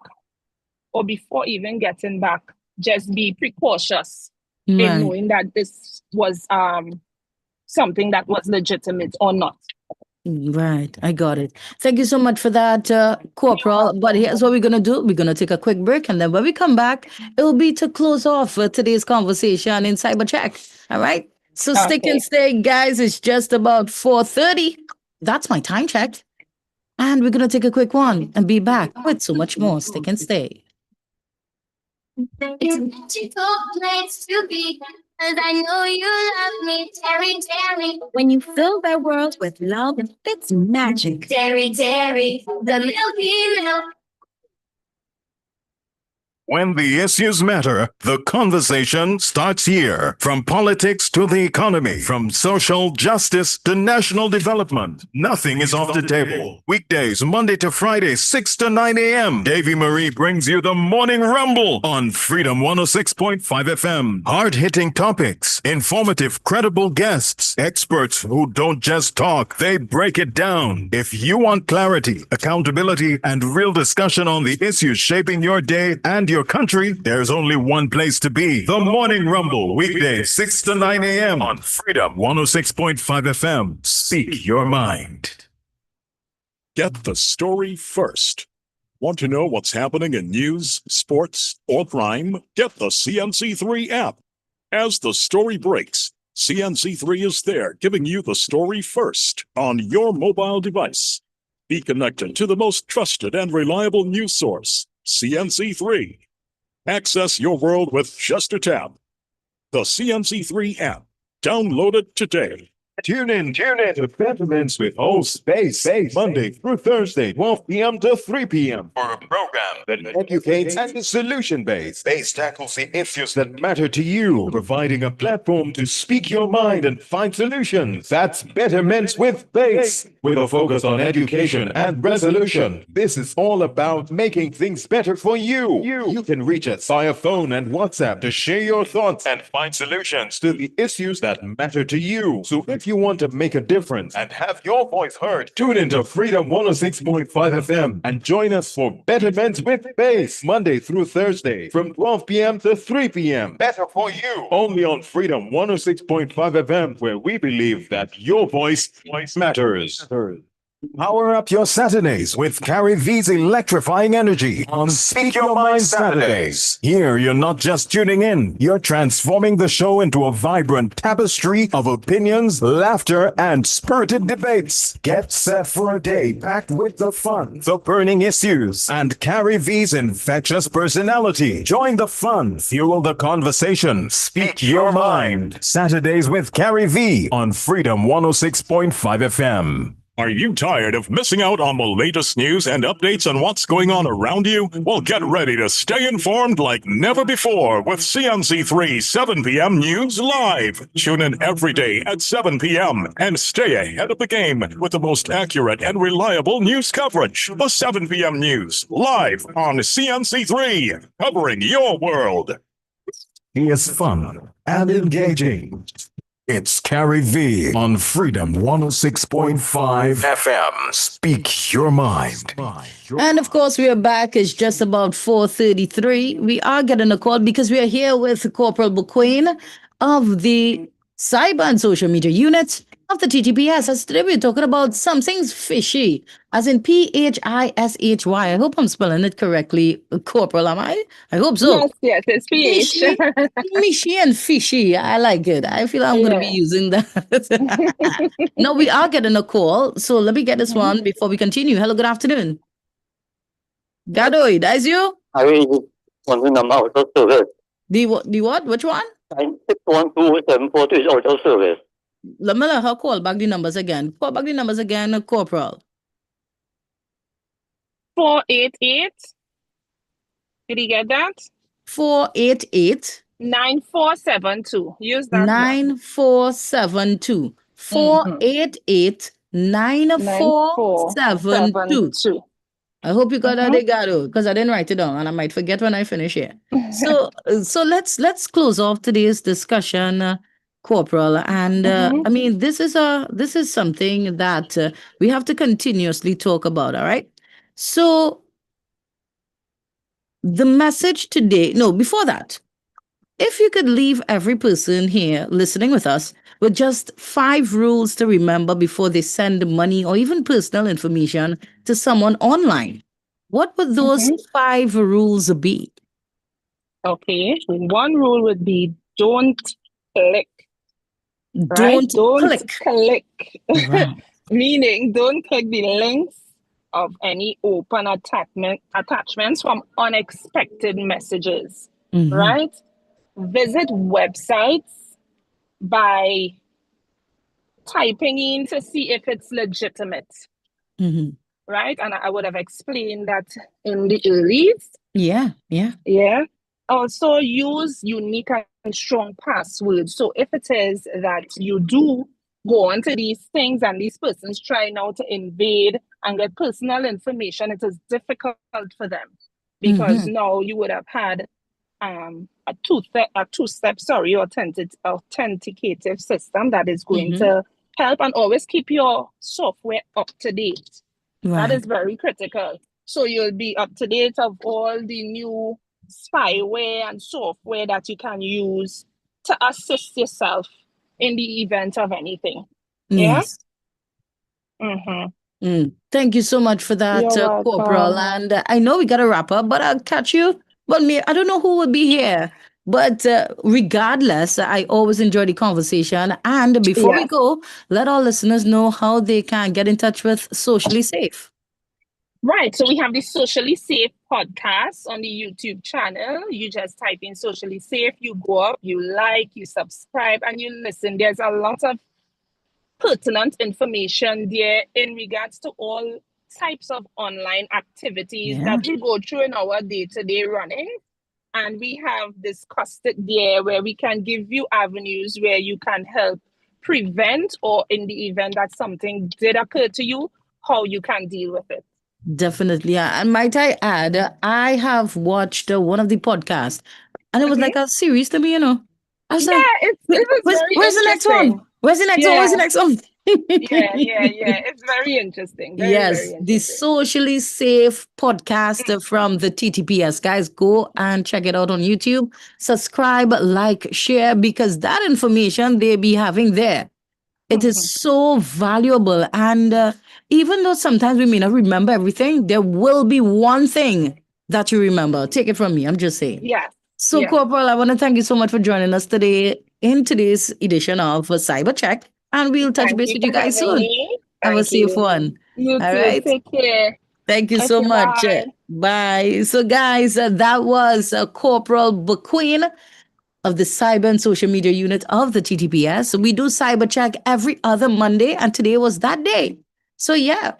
Speaker 7: or before even getting back, just be precautious in knowing that this was something that was legitimate or not.
Speaker 6: Right, I got it. Thank you so much for that, Corporal. But here's what we're going to do. We're going to take a quick break, and then when we come back, it will be to close off today's conversation in Cyber Check. All right? So stick and stay, guys. It's just about 4:30. That's my time check. And we're going to take a quick one and be back with so much more. Stick and stay.
Speaker 16: It's a magical place to be, cause I know you love me, Dairy Dairy. When you fill that world with love, it's magic. Dairy Dairy, the milky milk.
Speaker 4: When the issues matter, the conversation starts here. From politics to the economy, from social justice to national development, nothing is off the table. Weekdays, Monday to Friday, 6 to 9 a.m. Davy Marie brings you the Morning Rumble on Freedom 106.5 FM. Hard-hitting topics, informative, credible guests, experts who don't just talk, they break it down. If you want clarity, accountability, and real discussion on the issues shaping your day and your country, there's only one place to be. The Morning Rumble, weekdays 6 to 9 a.m. on Freedom 106.5 FM. Speak your mind.
Speaker 15: Get the story first. Want to know what's happening in news, sports, or crime? Get the CNC3 app. As the story breaks, CNC3 is there giving you the story first on your mobile device. Be connected to the most trusted and reliable news source, CNC3. Access your world with just a tap. The CNC3 app. Download it today.
Speaker 14: Tune in to Betterments with host Space, Monday through Thursday, 12 p.m. to 3 p.m. for a program that educates and is solution-based. Space tackles the issues that matter to you, providing a platform to speak your mind and find solutions. That's Betterments with Space, with a focus on education and resolution. This is all about making things better for you. You can reach us via phone and WhatsApp to share your thoughts and find solutions to the issues that matter to you. So if you want to make a difference and have your voice heard, tune into Freedom 106.5 FM and join us for Betterment with Bass, Monday through Thursday from 12 p.m. to 3 p.m. Better for you. Only on Freedom 106.5 FM, where we believe that your voice matters.
Speaker 4: Power up your Saturdays with Carrie V's electrifying energy on Speak Your Mind Saturdays. Here, you're not just tuning in, you're transforming the show into a vibrant tapestry of opinions, laughter, and spirited debates. Get set for a day packed with the fun, the burning issues, and Carrie V's infectious personality. Join the fun, fuel the conversation, speak your mind. Saturdays with Carrie V on Freedom 106.5 FM.
Speaker 15: Are you tired of missing out on the latest news and updates on what's going on around you? Well, get ready to stay informed like never before with CNC3 7 p.m. News Live. Tune in every day at 7 p.m. and stay ahead of the game with the most accurate and reliable news coverage. The 7 p.m. News Live on CNC3, covering your world.
Speaker 4: He is fun and engaging. It's Carrie V on Freedom 106.5 FM. Speak your mind.
Speaker 6: And of course, we are back. It's just about 4:33. We are getting a call because we are here with Corporal Buquain of the Cyber and Social Media Unit of the TTPS. As today we're talking about something's fishy, as in Phishy. I hope I'm spelling it correctly, Corporal, am I? I hope so.
Speaker 7: Yes, it's PH.
Speaker 6: Fishy and fishy. I like it. I feel I'm going to be using that. No, we are getting a call. So let me get this one before we continue. Hello, good afternoon. Gadoy, that's you?
Speaker 1: I want the number out of service.
Speaker 6: The what? Which one?
Speaker 1: 612-742 is out of service.
Speaker 6: Let me let her call back the numbers again. Call back the numbers again, Corporal.
Speaker 7: 488. Did you get that?
Speaker 6: 488.
Speaker 7: 9472. Use that.
Speaker 6: 9472. 488 9472. I hope you got that, Egado, because I didn't write it down and I might forget when I finish here. So let's close off today's discussion, Corporal. And I mean, this is something that we have to continuously talk about. All right. So the message today, before that, if you could leave every person here listening with us with just 5 rules to remember before they send money or even personal information to someone online, what would those 5 rules be?
Speaker 7: Okay. One rule would be don't click.
Speaker 6: Don't
Speaker 7: click. Right. Meaning don't click the links of any open attachments from unexpected messages. Right? Visit websites by typing in to see if it's legitimate. Right? And I would have explained that in the earlies.
Speaker 6: Yeah.
Speaker 7: Also use unique and strong passwords. So if it is that you do go onto these things and these persons try now to invade and get personal information, it is difficult for them because now you would have had a two-step authenticative system that is going to help, and always keep your software up to date. That is very critical. So you'll be up to date of all the new spyware and software that you can use to assist yourself in the event of anything.
Speaker 6: Yes. Thank you so much for that, Corporal. And I know we got to wrap up, but I'll catch you. Well, I don't know who will be here, but regardless, I always enjoy the conversation. And before we go, let our listeners know how they can get in touch with Socially Safe.
Speaker 7: Right. So we have the Socially Safe podcast on the YouTube channel. You just type in Socially Safe, you go up, you like, you subscribe, and you listen. There's a lot of pertinent information there in regards to all types of online activities that we go through in our day-to-day running. And we have discussed it there where we can give you avenues where you can help prevent, or in the event that something did occur to you, how you can deal with it.
Speaker 6: Definitely. And might I add, I have watched one of the podcasts and it was like a series to me, I was like,
Speaker 7: it was
Speaker 6: where's the next one? Where's the next one? Where's the next one?
Speaker 7: Yeah. It's very interesting. Very,
Speaker 6: yes,
Speaker 7: very interesting.
Speaker 6: the socially safe podcast from the TTPS. Guys, go and check it out on YouTube. Subscribe, like, share, because that information they be having there. It is so valuable. And even though sometimes we may not remember everything, there will be one thing that you remember. Take it from me. I'm just saying.
Speaker 7: Yes.
Speaker 6: So, Corporal, I want to thank you so much for joining us today in today's edition of Cyber Check. And we'll touch base with you guys soon. Have a safe one.
Speaker 7: You
Speaker 6: All
Speaker 7: too.
Speaker 6: right.
Speaker 7: Take care.
Speaker 6: Thank you so much. Bye. So, guys, that was Corporal Buqueen of the Cyber and Social Media Unit of the TTPS. We do Cyber Check every other Monday, and today was that day. So, yeah,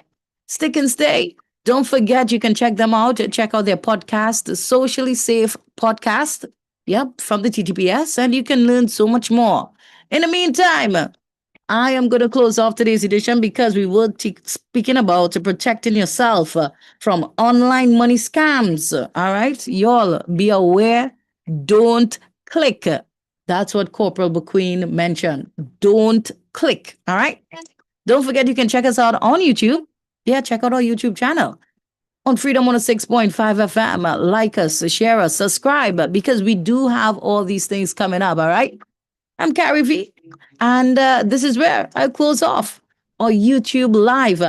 Speaker 6: stick and stay. Don't forget, you can check them out. Check out their podcast, the Socially Safe Podcast. Yep, from the TTPS, and you can learn so much more. In the meantime, I am going to close off today's edition because we were speaking about protecting yourself from online money scams. All right, y'all be aware. Don't click. That's what Corporal Buqueen mentioned. Don't click. All right. Don't forget you can check us out on YouTube. Yeah, check out our YouTube channel on Freedom 106.5 FM. Like us, share us, subscribe, because we do have all these things coming up. All right. I'm Carrie V, and this is where I close off our YouTube live.